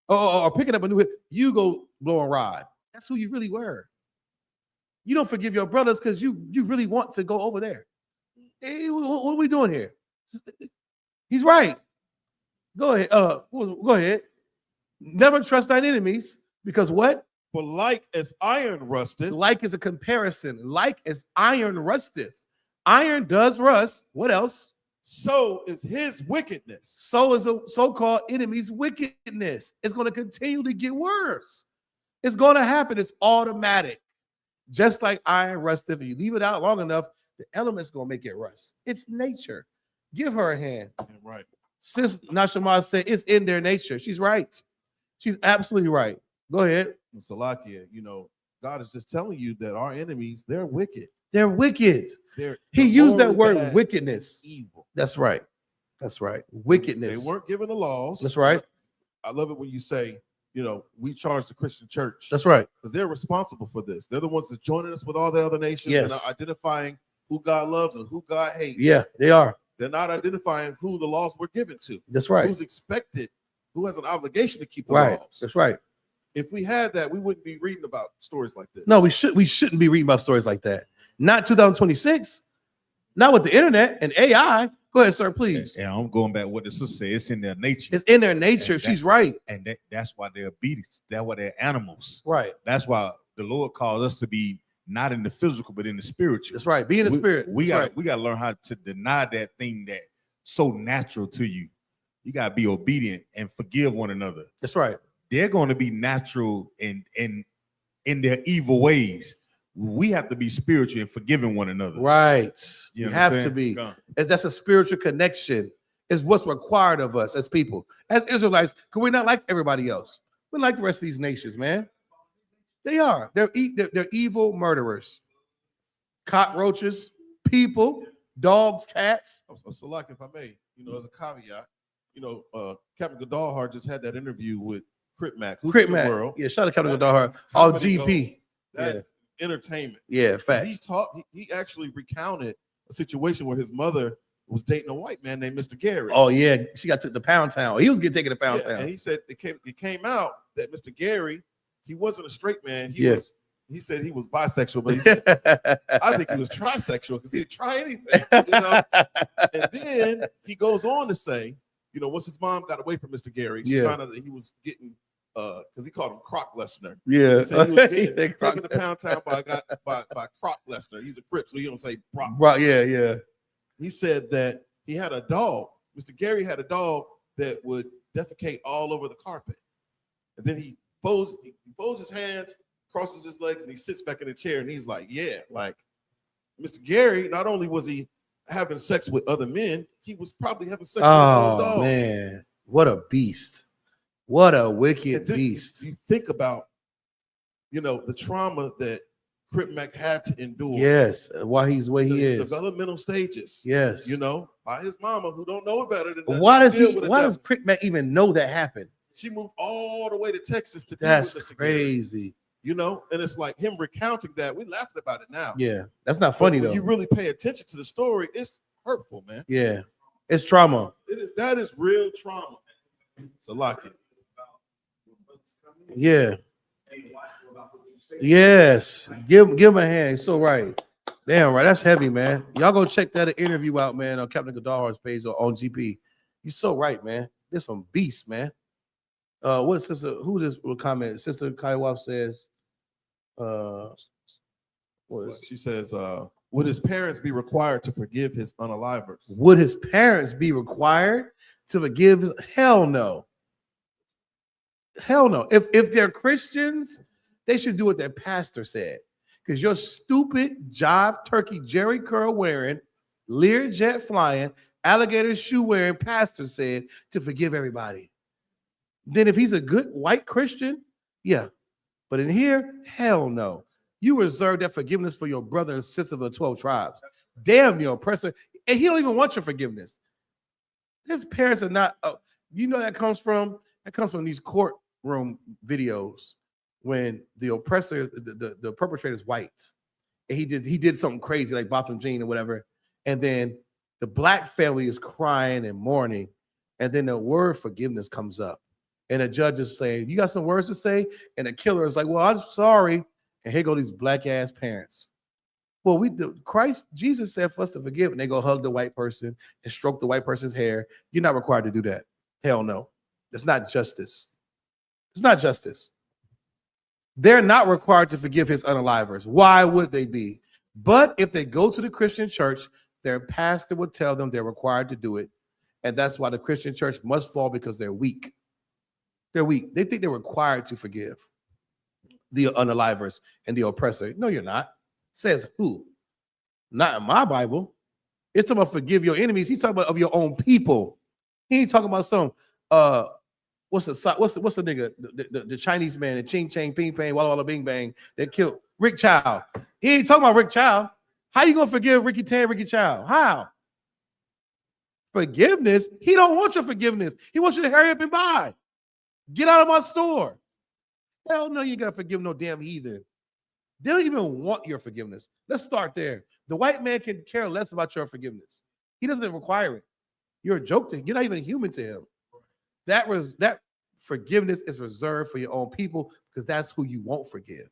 or picking up a new hip, you go blow a rod. That's who you really were. You don't forgive your brothers because you really want to go over there. Hey, what are we doing here? He's right. Go ahead. Go ahead. Never trust thine enemies, because what? For like as iron rusteth. Like is a comparison. Like as iron rusteth. Iron does rust. What else? So is his wickedness. So is a so-called enemy's wickedness. It's going to continue to get worse. It's going to happen. It's automatic. Just like iron rusteth, if you leave it out long enough, the element's going to make it rust. It's nature. Give her a hand. Right. Sis Nashama said it's in their nature. She's right. She's absolutely right. Go ahead. Salakia, God is just telling you that our enemies, they're wicked. They're wicked. He they're used that word wickedness. Evil. That's right. That's right. Wickedness. They weren't given the laws. That's right. I love it when you say, we charge the Christian church. That's right. Because they're responsible for this. They're the ones that's joining us with all the other nations Yes. and identifying who God loves and who God hates. Yeah, they are. They're not identifying who the laws were given to. That's right. Who's expected who has an obligation to keep the Right. laws. That's right. If we had that, we wouldn't be reading about stories like this. No, we shouldn't be reading about stories like that. Not 2026. Not with the internet and AI. Go ahead, sir, please. And I'm going back what the sister said. It's in their nature. It's in their nature. And She's right. And that's why they're obedient. That's why they're animals. Right. That's why the Lord calls us to be not in the physical, but in the spiritual. That's right. Be in the spirit. We That's got to learn how to deny that thing that's so natural to you. You got to be obedient and forgive one another. That's right. They're going to be natural in their evil ways. We have to be spiritual and forgiving one another. Right. You have understand? to be. As that's a spiritual connection. Is what's required of us as people. As Israelites, because we're not like everybody else. We're like the rest of these nations, man. They are. They're evil murderers. Cockroaches, people, dogs, cats. So like, if I may, as a caveat, Captain Gadalhar just had that interview with Crip Mac. Who's Crip in the Mac. world? Yeah, shout out to Captain Gadalhar. All GP. That's entertainment. Yeah, facts. He actually recounted a situation where his mother was dating a white man named Mr. Gary. Oh yeah, she got took to Pound Town. He was getting taken to Pound Town. And he said it came out that Mr. Gary, he wasn't a straight man. He said he was bisexual, but he said I think he was trisexual because he'd try anything. And then he goes on to say, once his mom got away from Mr. Gary, she found out that he was getting because he called him Croc Lesnar. Yeah, he said he was getting taken to Pound Town by Croc Lesnar. He's a Crip, so he don't say Brock. Right, yeah. He said that he had a dog. Mr. Gary had a dog that would defecate all over the carpet. And then he folds his hands, crosses his legs, and he sits back in the chair. And he's like, yeah, like Mr. Gary, not only was he having sex with other men, he was probably having sex with his own dog. Oh, man. What a beast. What a wicked beast. You think about, the trauma that Crip Mac had to endure. Yes, why he's the way he is. Developmental stages. Yes. By his mama who don't know better than that. Why does Crip Mac even know that happened? She moved all the way to Texas to That's be with Mr. crazy. Gary, and it's like him recounting that. We laughing about it now. Yeah, that's not funny but though. You really pay attention to the story. It's hurtful, man. Yeah, it's trauma. That is real trauma. So lock it. Yeah. Yes. Give him a hand. He's so right. Damn right. That's heavy, man. Y'all go check that interview out, man, on Captain Gadalhar's page on GP. You're so right, man. There's some beasts, man. What sister? Who this will comment? Sister Kaiwaf says. She says, would his parents be required to forgive his unalivers? Would his parents be required to forgive? Hell no. Hell no. If they're Christians, they should do what their pastor said. Because your stupid jive turkey Jerry curl wearing, Learjet flying, alligator shoe wearing pastor said to forgive everybody. Then if he's a good white Christian, yeah. But in here, hell no. You reserve that forgiveness for your brother and sister of the 12 tribes. Damn your oppressor. And he don't even want your forgiveness. His parents are not, that comes from these courtroom videos when the oppressor, the perpetrator is white. And he did something crazy like Botham Jean or whatever. And then the black family is crying and mourning. And then the word forgiveness comes up. And the judge is saying, you got some words to say? And the killer is like, well, I'm sorry. And here go these black ass parents. Well, Jesus said for us to forgive, and they go hug the white person and stroke the white person's hair. You're not required to do that. Hell no. It's not justice. It's not justice. They're not required to forgive his unalivers. Why would they be? But if they go to the Christian church, their pastor would tell them they're required to do it. And that's why the Christian church must fall, because they're weak. They're weak. They think they're required to forgive the unalivers and the oppressor. No, you're not. Says who? Not in my Bible. It's talking about forgive your enemies. He's talking about of your own people. He ain't talking about some what's the nigga, the Chinese man, the Ching Chang Ping Pang Walla Walla Bing Bang that killed Rick Chow. He ain't talking about Rick Chow. How you gonna forgive Ricky Tan, Ricky Chow? How? Forgiveness? He don't want your forgiveness. He wants you to hurry up and buy. Get out of my store. Hell no, you ain't gotta forgive no damn heathen. They don't even want your forgiveness. Let's start there. The white man can care less about your forgiveness. He doesn't require it. You're a joke to him. You're not even human to him. that forgiveness is reserved for your own people because that's who you won't forgive.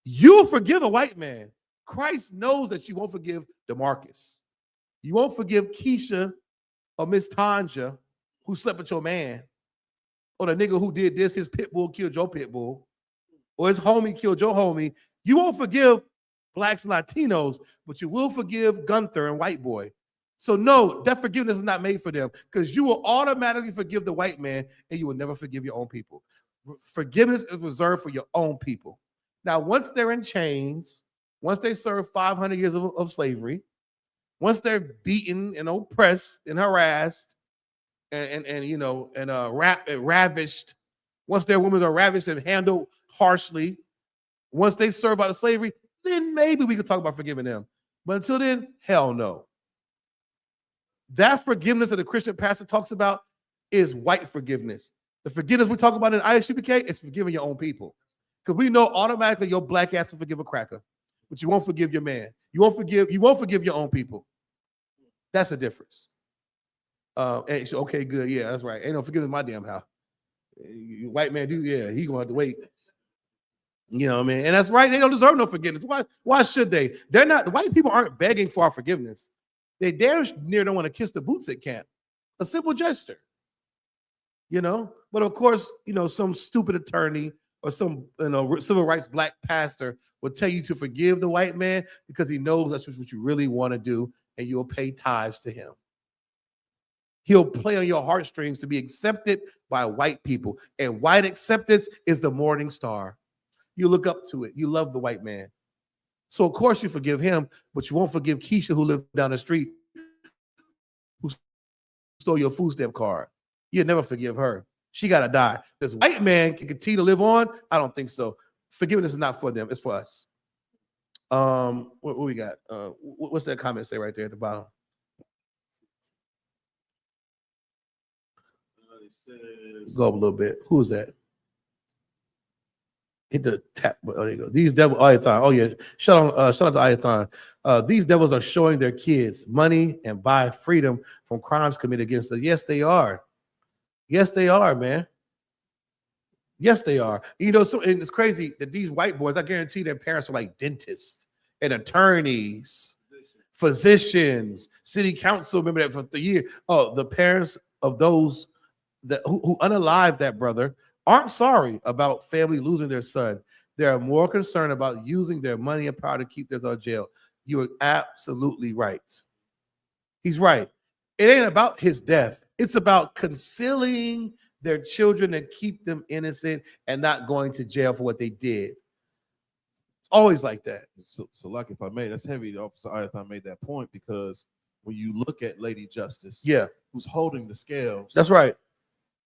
You'll forgive a white man. Christ knows that you won't forgive DeMarcus. You won't forgive Keisha or Miss Tanja who slept with your man, or the nigga who did this, his pit bull killed your pit bull, or his homie killed your homie. You won't forgive blacks and Latinos, but you will forgive Gunther and White Boy. So no, that forgiveness is not made for them because you will automatically forgive the white man and you will never forgive your own people. Forgiveness is reserved for your own people. Now, once they're in chains, once they serve 500 years of slavery, once they're beaten and oppressed and harassed and ravished, once their women are ravished and handled harshly, once they serve out of slavery, then maybe we could talk about forgiving them. But until then, hell no. That forgiveness that the Christian pastor talks about is white forgiveness. The forgiveness we talk about in I.S.U.P.K. is forgiving your own people. Because we know automatically your black ass will forgive a cracker, but you won't forgive your man. You won't forgive your own people. That's the difference. Okay, good. Yeah, that's right. Ain't no forgiveness in my damn house. White man do, yeah, he gonna have to wait. You know what I mean? And that's right. They don't deserve no forgiveness. Why should they? They're not, white people aren't begging for our forgiveness. They damn near don't want to kiss the boots at camp. A simple gesture. But of course, some stupid attorney or some civil rights black pastor will tell you to forgive the white man because he knows that's what you really want to do, and you'll pay tithes to him. He'll play on your heartstrings to be accepted by white people. And white acceptance is the morning star. You look up to it. You love the white man. So of course you forgive him, but you won't forgive Keisha who lived down the street, who stole your food stamp card. You'll never forgive her. She got to die. This white man can continue to live on? I don't think so. Forgiveness is not for them. It's for us. What we got? What's that comment say right there at the bottom? It says, Go up a little bit. Who's that? Hit the tap. Oh, there you go. These devils, Ayathon. Oh, yeah. Shout out to Ayathon. These devils are showing their kids money and buy freedom from crimes committed against them. Yes, they are. Yes, they are, man. Yes, they are. So and it's crazy that these white boys, I guarantee their parents are like dentists and attorneys, physicians, city council. Remember that for the year. Oh, the parents of those who unalived that brother aren't sorry about family losing their son. They are more concerned about using their money and power to keep their son in jail. You are absolutely right. He's right. It ain't about his death. It's about concealing their children and keep them innocent and not going to jail for what they did. It's always like that. So like if I may, that's heavy. Officer Ayathon made that point because when you look at Lady Justice, Yeah, who's holding the scales, that's right.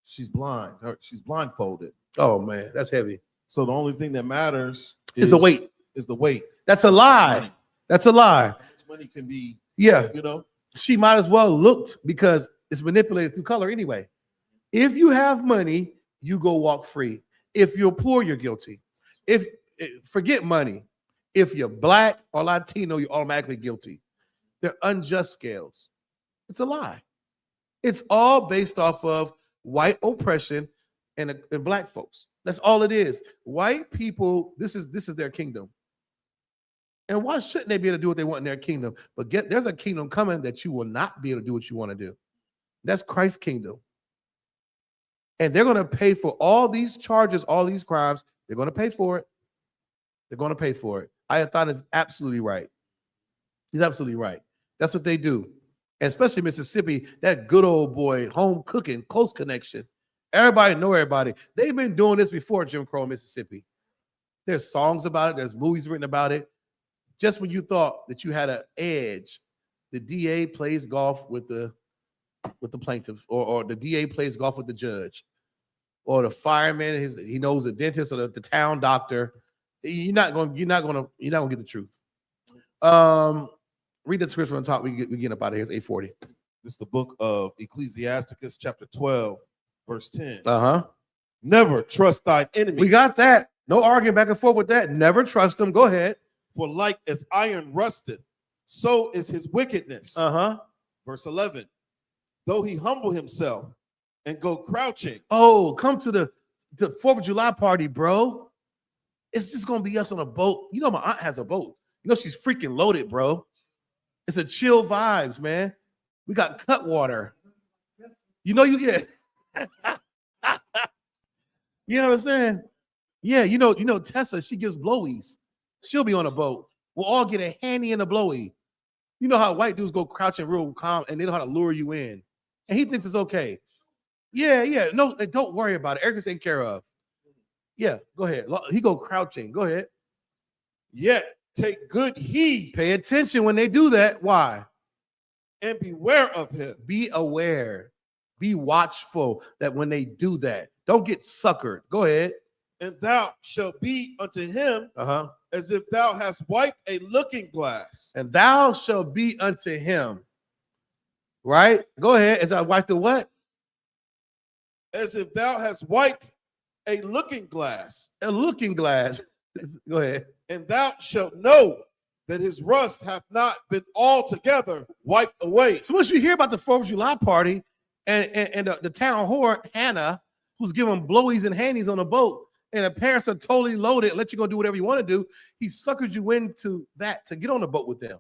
she's blind. She's blindfolded. Oh, man, that's heavy. So the only thing that matters Is the weight. Is the weight. That's a lie. Money. That's a lie. Money can be, Yeah. She Might as well looked because it's manipulated through color anyway. If you have money, you go walk free. If you're poor, you're guilty. Forget money. If you're black or Latino, you're automatically guilty. They're unjust scales. It's a lie. It's all based off of white oppression and black folks. That's all it is. White people, this is their kingdom. And why shouldn't they be able to do what they want in their kingdom? But there's a kingdom coming that you will not be able to do what you want to do. That's Christ's kingdom. And they're going to pay for all these charges, all these crimes. They're going to pay for it. They're going to pay for it. Ayathon is absolutely right. He's absolutely right. That's what they do. And especially Mississippi, that good old boy, home cooking, close connection. Everybody know everybody. They've been doing this before Jim Crow in Mississippi. There's songs about it. There's movies written about it. Just when you thought that you had an edge, the DA plays golf with the plaintiff, or the DA plays golf with the judge, or the fireman, he knows the dentist or the town doctor. You're not gonna get the truth. Read the scripture on top. We get up out of here. It's 8:40. This is the book of Ecclesiasticus, chapter 12, verse 10. Never trust thine enemy. We got that. No arguing back and forth with that. Never trust them. Go ahead. For like as iron rusteth, so is his wickedness. Uh-huh. Verse 11. Though he humble himself, and go crouching. Oh, come to the 4th of July party, bro. It's just gonna be us on a boat. You know, my aunt has a boat. You know, she's freaking loaded, bro. It's a chill vibes, man. We got cut water. You know, you get. You know what I'm saying? Yeah, you know, Tessa, she gives blowies. She'll be on a boat. We'll all get a handy and a blowy. You know how white dudes go crouching real calm and they know how to lure you in. And he thinks it's okay. Yeah. No, don't worry about it. Everything's taken care of. Yeah, go ahead. He go crouching. Go ahead. Yet take good heed. Pay attention when they do that. Why? And beware of him. Be aware. Be watchful that when they do that, don't get suckered. Go ahead. And thou shalt be unto him Uh-huh. as if thou hast wiped a looking glass. And thou shalt be unto him. Right? Go ahead. As I wipe the what? As if thou hast wiped a looking glass. A looking glass. Go ahead. And thou shalt know that his rust hath not been altogether wiped away. So once you hear about the 4th of July party and the town whore, Hannah, who's giving blowies and handies on a boat, and the parents are totally loaded, let you go do whatever you want to do, he suckers you into that to get on the boat with them.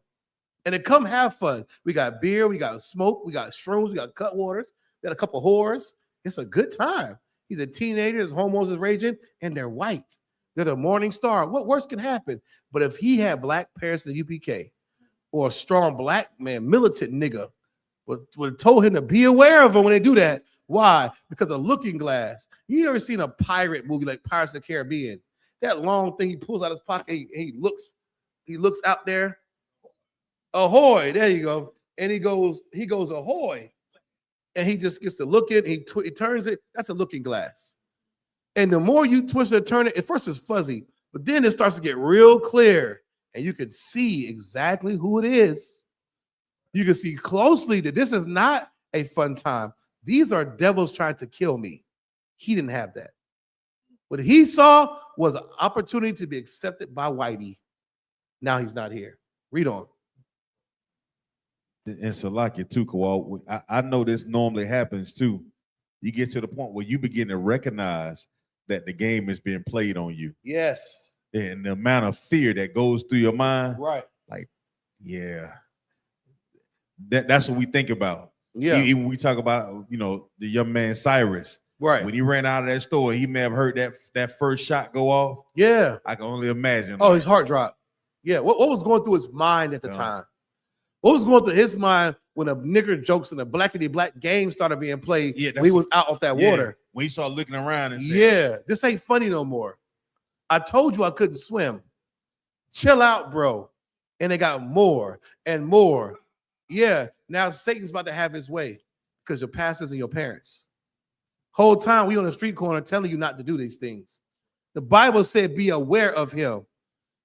And then come have fun. We got beer, we got smoke, we got shrooms, we got cut waters, we got a couple whores. It's a good time. He's a teenager, his hormones is raging, and they're white. They're the morning star. What worse can happen? But if he had black parents in the UPK or a strong black man, militant nigga, would have told him to be aware of them when they do that. Why? Because of looking glass. You ever seen a pirate movie like Pirates of the Caribbean? That long thing he pulls out his pocket, he looks out there. Ahoy, there you go. And he goes ahoy. And he just gets to look at it, he turns it. That's a looking glass. And the more you twist and turn it, at first it's fuzzy, but then it starts to get real clear, and you can see exactly who it is. You can see closely that this is not a fun time. These are devils trying to kill me. He didn't have that. What he saw was an opportunity to be accepted by Whitey. Now he's not here. Read on. And Salaki too, Kawal. I know this normally happens too. You get to the point where you begin to recognize that the game is being played on you. Yes. And the amount of fear that goes through your mind. Right. Like, yeah. That's what we think about. Yeah. Even when we talk about, the young man Cyrus. Right. When he ran out of that store, he may have heard that first shot go off. Yeah. I can only imagine. Oh, his heart dropped. Yeah. What was going through his mind at the time? What was going through his mind when a nigger jokes and a blackity black game started being played? Yeah, when he was out of that water. When he started looking around and saying, yeah, this ain't funny no more. I told you I couldn't swim. Chill out, bro. And they got more and more. Yeah, now Satan's about to have his way because your pastors and your parents. Whole time we on the street corner telling you not to do these things. The Bible said be aware of him.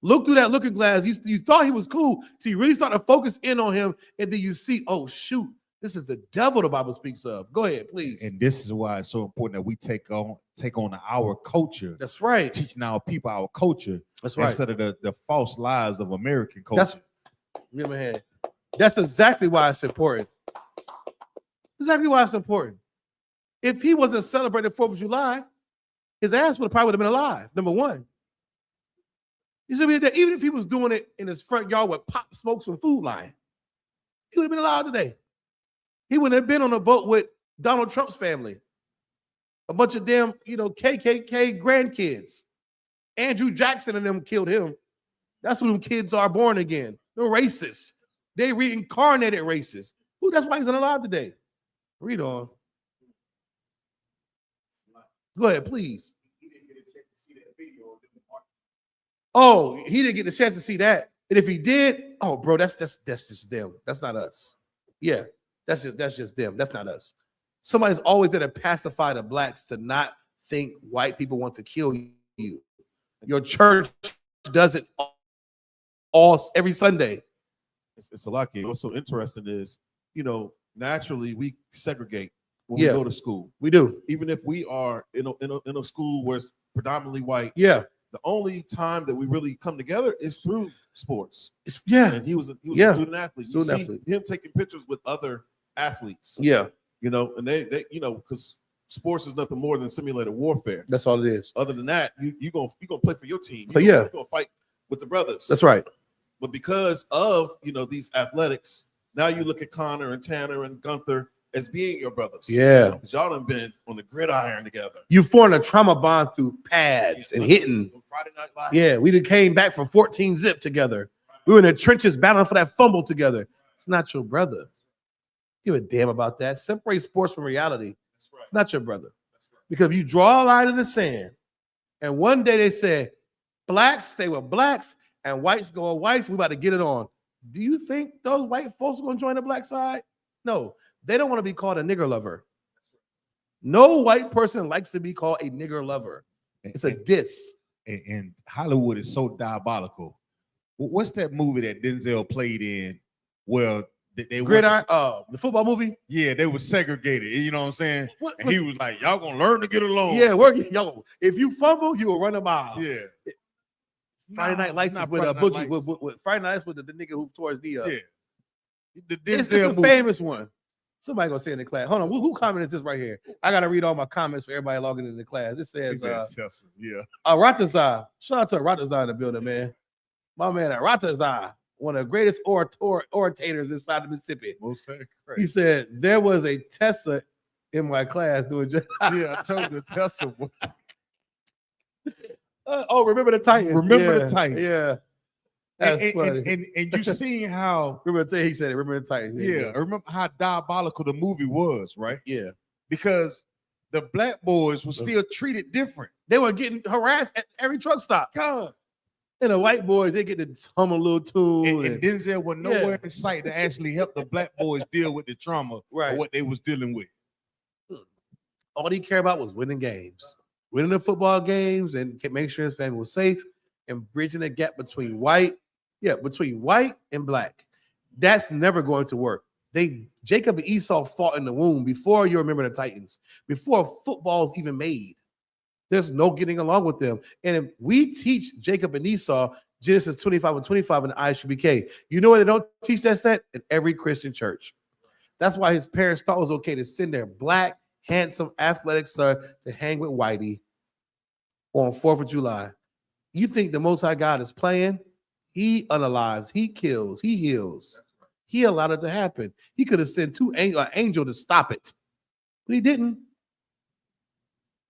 Look through that looking glass. You thought he was cool, so you really start to focus in on him, and then you see, oh shoot, this is the devil the Bible speaks of. Go ahead, please. And this is why it's so important that we take on our culture. That's right. Teaching our people our culture. That's right. Instead of the false lies of American culture. Give me a hand. That's exactly why it's important. Exactly why it's important. If he wasn't celebrating 4th of July, his ass probably would have been alive. Number one. You should be there. Even if he was doing it in his front yard with Pop Smokes from Food Line, he would have been alive today. He wouldn't have been on a boat with Donald Trump's family. A bunch of damn, KKK grandkids. Andrew Jackson and them killed him. That's who them kids are born again. They're racist. They reincarnated racists. That's why he's not alive today. Read on. Go ahead, please. Oh, he didn't get the chance to see that. And if he did, oh, bro, that's just them. That's not us. Yeah, that's just them. That's not us. Somebody's always there to pacify the blacks to not think white people want to kill you. Your church does it every Sunday. It's a lot. What's so interesting is, naturally we segregate when we go to school. We do. Even if we are in a school where it's predominantly white. Yeah. The only time that we really come together is through sports. And he was a student athlete. You see him taking pictures with other athletes. Yeah. And they because sports is nothing more than simulated warfare. That's all it is. Other than that, you gonna play for your team. But yeah. You're gonna fight with the brothers. That's right. But because of these athletics, now you look at Connor and Tanner and Gunther as being your brothers. Yeah. Because y'all done been on the gridiron together. You formed a trauma bond through pads and hitting. Friday Night Lights. Yeah, we done came back from 14 zip together. We were in the trenches battling for that fumble together. It's not your brother. Give a damn about that. Separate sports from reality. That's right. It's not your brother. That's right. Because if you draw a line in the sand, and one day they said, blacks stay with blacks and whites go with whites, we about to get it on. Do you think those white folks are going to join the black side? No, they don't want to be called a nigger lover. No white person likes to be called a nigger lover. It's a diss. And Hollywood is so diabolical. What's that movie that Denzel played in? Well, they Gridiron, the football movie. Yeah, they were segregated. You know what I'm saying? What, And he was like, "Y'all gonna learn to get along." yeah, yo, if you fumble, you will run a mile. Yeah. Friday Night Lights is with a boogie. With Friday Night Lights with the nigga who tore his knee up. Yeah. It's a famous one. Somebody gonna say in the class. Hold on, who commented this right here? I gotta read all my comments for everybody logging into the class. It says, yeah. Ratazar. Shout out to Ratazar in the building, man. My man, Ratazar, one of the greatest orators inside of Mississippi. He said there was a Tessa in my class doing just. Yeah, I told you Tessa. Remember the Titans? Remember the Titans? Yeah. That's funny. And you seen how he said it. Remember the Titans? yeah, remember how diabolical the movie was, right? Yeah. Because the black boys were still treated different. They were getting harassed at every truck stop. God. And the white boys, they get to hum a little tune. And Denzel was nowhere in sight to actually help the black boys deal with the trauma right. or what they was dealing with. All he cared about was winning games, winning the football games, and making sure his family was safe and bridging the gap between white and black. That's never going to work. Jacob and Esau fought in the womb before you remember the Titans, before football's even made. There's no getting along with them. And if we teach Jacob and Esau Genesis 25 and 25 in the I.S.U.P.K, you know where they don't teach that set? In every Christian church. That's why his parents thought it was okay to send their black, handsome, athletic son to hang with Whitey on 4th of July. You think the Most High God is playing? He unalives, he kills, he heals. He allowed it to happen. He could have sent an angel to stop it, but he didn't.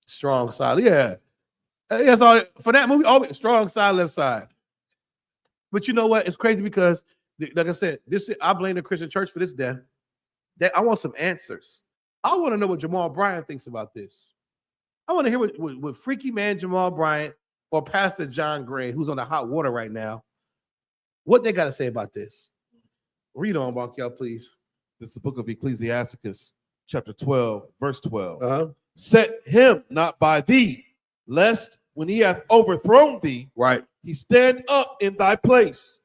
Strong side, yeah. That's all for that movie. Always strong side, left side. But you know what? It's crazy because, like I said, I blame the Christian church for this death. I want some answers. I want to know what Jamal Bryant thinks about this. I want to hear what freaky man Jamal Bryant or Pastor John Gray, who's on the hot water right now, what they got to say about this. Read on, Bonkiel, please. This is the book of Ecclesiasticus, chapter 12, verse 12. Uh-huh. Set him not by thee, lest when he hath overthrown thee, right, he stand up in thy place.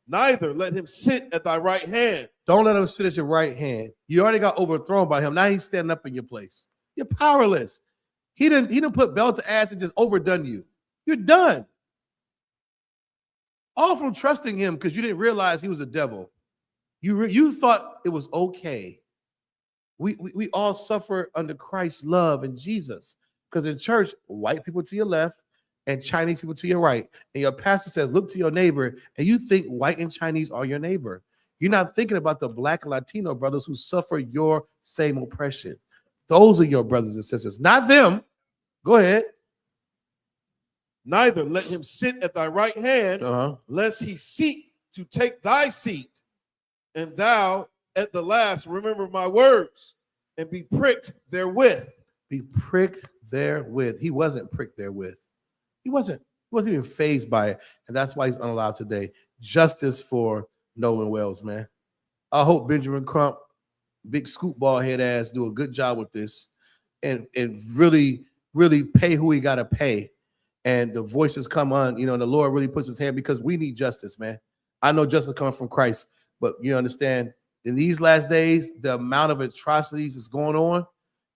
Neither let him sit at thy right hand. Don't let him sit at your right hand. You already got overthrown by him. Now he's standing up in your place. You're powerless. He didn't put belt to ass and just overdone you. You're done. All from trusting him because you didn't realize he was a devil. You thought it was okay. We all suffer under Christ's love and Jesus. Because in church, white people to your left and Chinese people to your right. And your pastor says, look to your neighbor. And you think white and Chinese are your neighbor. You're not thinking about the black and Latino brothers who suffer your same oppression. Those are your brothers and sisters, not them. Go ahead. Neither let him sit at thy right hand, lest he seek to take thy seat. And thou at the last remember my words and be pricked therewith. Be pricked therewith. He wasn't pricked therewith. He wasn't even fazed by it. And that's why he's unallowed today. Justice for Nolan Wells, man. I hope Benjamin Crump, big scoop ball head ass, do a good job with this and really, really pay who he got to pay. And the voices come on, the Lord really puts his hand because we need justice, man. I know justice coming from Christ, but you understand in these last days, the amount of atrocities is going on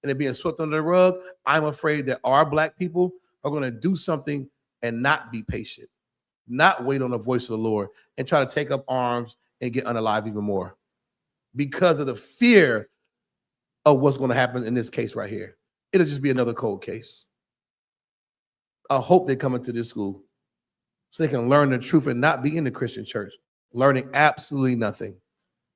and it being swept under the rug. I'm afraid that our black people are going to do something and not be patient, not wait on the voice of the Lord and try to take up arms and get unalive even more because of the fear of what's going to happen in this case right here. it'll just be another cold case. I hope they come into this school so they can learn the truth and not be in the Christian church, learning absolutely nothing.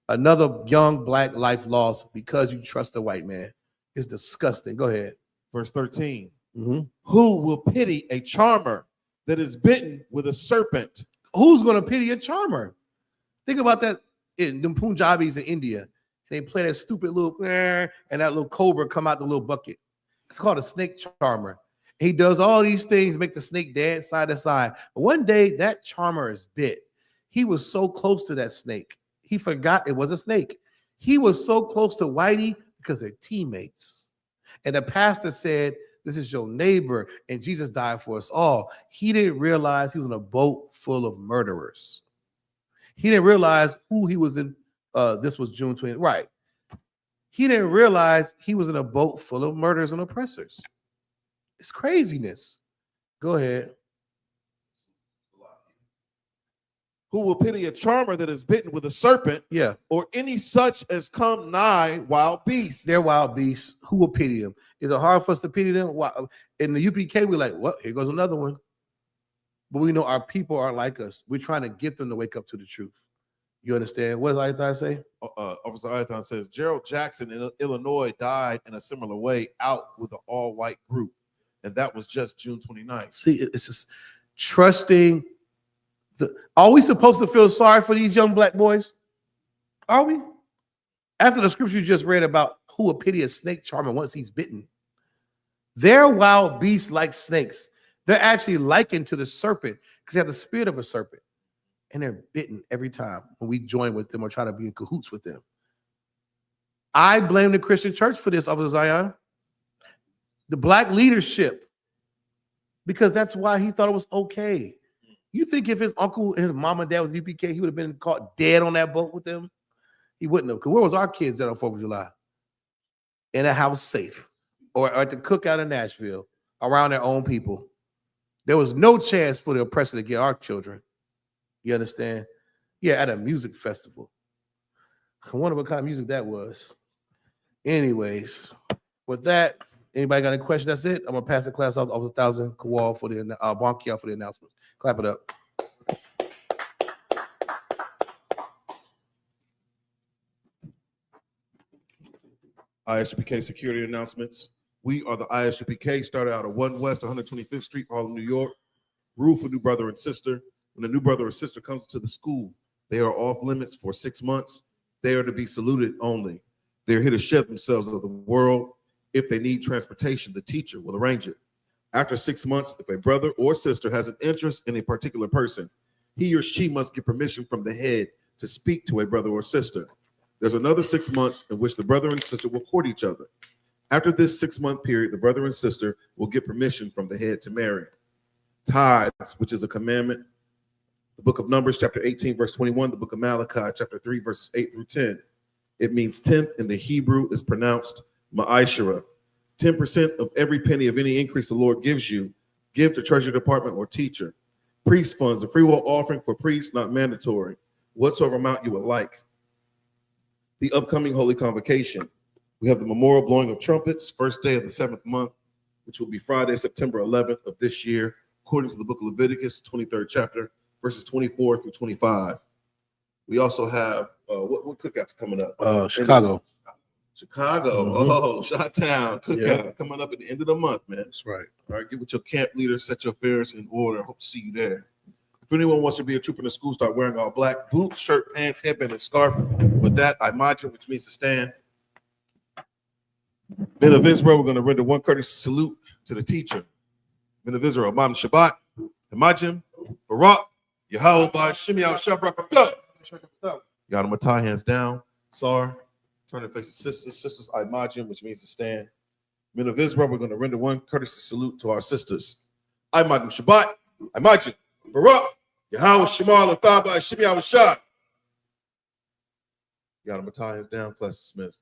Another young black life lost because you trust a white man. It's disgusting. Go ahead. Verse 13. Mhm. Who will pity a charmer that is bitten with a serpent? Who's going to pity a charmer? Think about that in the Punjabis in India. They play that stupid little and that little cobra come out the little bucket. It's called a snake charmer. He does all these things, make the snake dance side to side. But one day that charmer is bit. He was so close to that snake. He forgot it was a snake. He was so close to Whitey because they're teammates. And the pastor said, this is your neighbor, and Jesus died for us all. He didn't realize he was in a boat full of murderers. He didn't realize who he was in. This was June 20th. Right. He didn't realize he was in a boat full of murderers and oppressors. It's craziness. Go ahead. Who will pity a charmer that is bitten with a serpent? Yeah. Or any such as come nigh wild beasts? They're wild beasts. Who will pity them? Is it hard for us to pity them? In the UPK, we're like, well, here goes another one. But we know our people aren't like us. We're trying to get them to wake up to the truth. You understand? What does I say? Officer Ayathon says, Gerald Jackson in Illinois died in a similar way out with an all-white group. And that was just June 29th. See, it's just trusting. Are we supposed to feel sorry for these young black boys? Are we? After the scripture you just read about who will pity a snake charmer once he's bitten. They're wild beasts like snakes. They're actually likened to the serpent because they have the spirit of a serpent. And they're bitten every time when we join with them or try to be in cahoots with them. I blame the Christian church for this, Officer Zion. The black leadership. Because that's why he thought it was okay. You think if his uncle and his mom and dad was UPK, he would have been caught dead on that boat with them? He wouldn't have. Because where was our kids at on 4th of July? In a house safe. Or at the cookout in Nashville, around their own people. There was no chance for the oppressor to get our children. You understand? Yeah, at a music festival. I wonder what kind of music that was. Anyways, with that, anybody got any questions? That's it. I'm going to pass the class off to Officer 1000 Kowal for the Bonkia for the announcements. Clap it up. I.S.U.P.K. security announcements. We are the I.S.U.P.K. started out at 1 West 125th Street, Harlem, New York. Rule for new brother and sister. When a new brother or sister comes to the school, they are off limits for 6 months. They are to be saluted only. They're here to shed themselves of the world. If they need transportation, the teacher will arrange it. After 6 months, if a brother or sister has an interest in a particular person, he or she must get permission from the head to speak to a brother or sister. There's another 6 months in which the brother and sister will court each other. After this 6-month period, the brother and sister will get permission from the head to marry. Tithes, which is a commandment. The book of Numbers, chapter 18, verse 21. The book of Malachi, chapter 3, verses 8 through 10. It means tenth in the Hebrew is pronounced ma'ishara. 10% of every penny of any increase the Lord gives you, give to treasury department or teacher. Priest funds, a free will offering for priests, not mandatory. Whatsoever amount you would like. The upcoming Holy Convocation. We have the memorial blowing of trumpets, first day of the 7th month, which will be Friday, September 11th of this year, according to the book of Leviticus, 23rd chapter, verses 24 through 25. We also have, what cookouts coming up? Chicago. Chicago. Mm-hmm. Oh, Chi-Town cookout coming up at the end of the month, man. That's right. All right, get with your camp leader, set your affairs in order. Hope to see you there. If anyone wants to be a trooper in the school, start wearing all black boots, shirt, pants, headband, and scarf. With that, I-M-A-J, which means to stand. Men of Israel, we're going to render one courteous salute to the teacher. Men of Israel, Ma'am Shabbat, Imajim, Barak, Yahweh, Shimei, Shabrak, Yadam tie hands down. Sar, turn and face the sisters. Sisters, I-M-A-J, which means to stand. Men of Israel, we're going to render one courteous salute to our sisters. I-M-A-J, Shabbat, I-M-A-J, Barak, Yahweh, Shema, Lathaba, Shimei, Shah. Yadam tie hands down, class dismissed.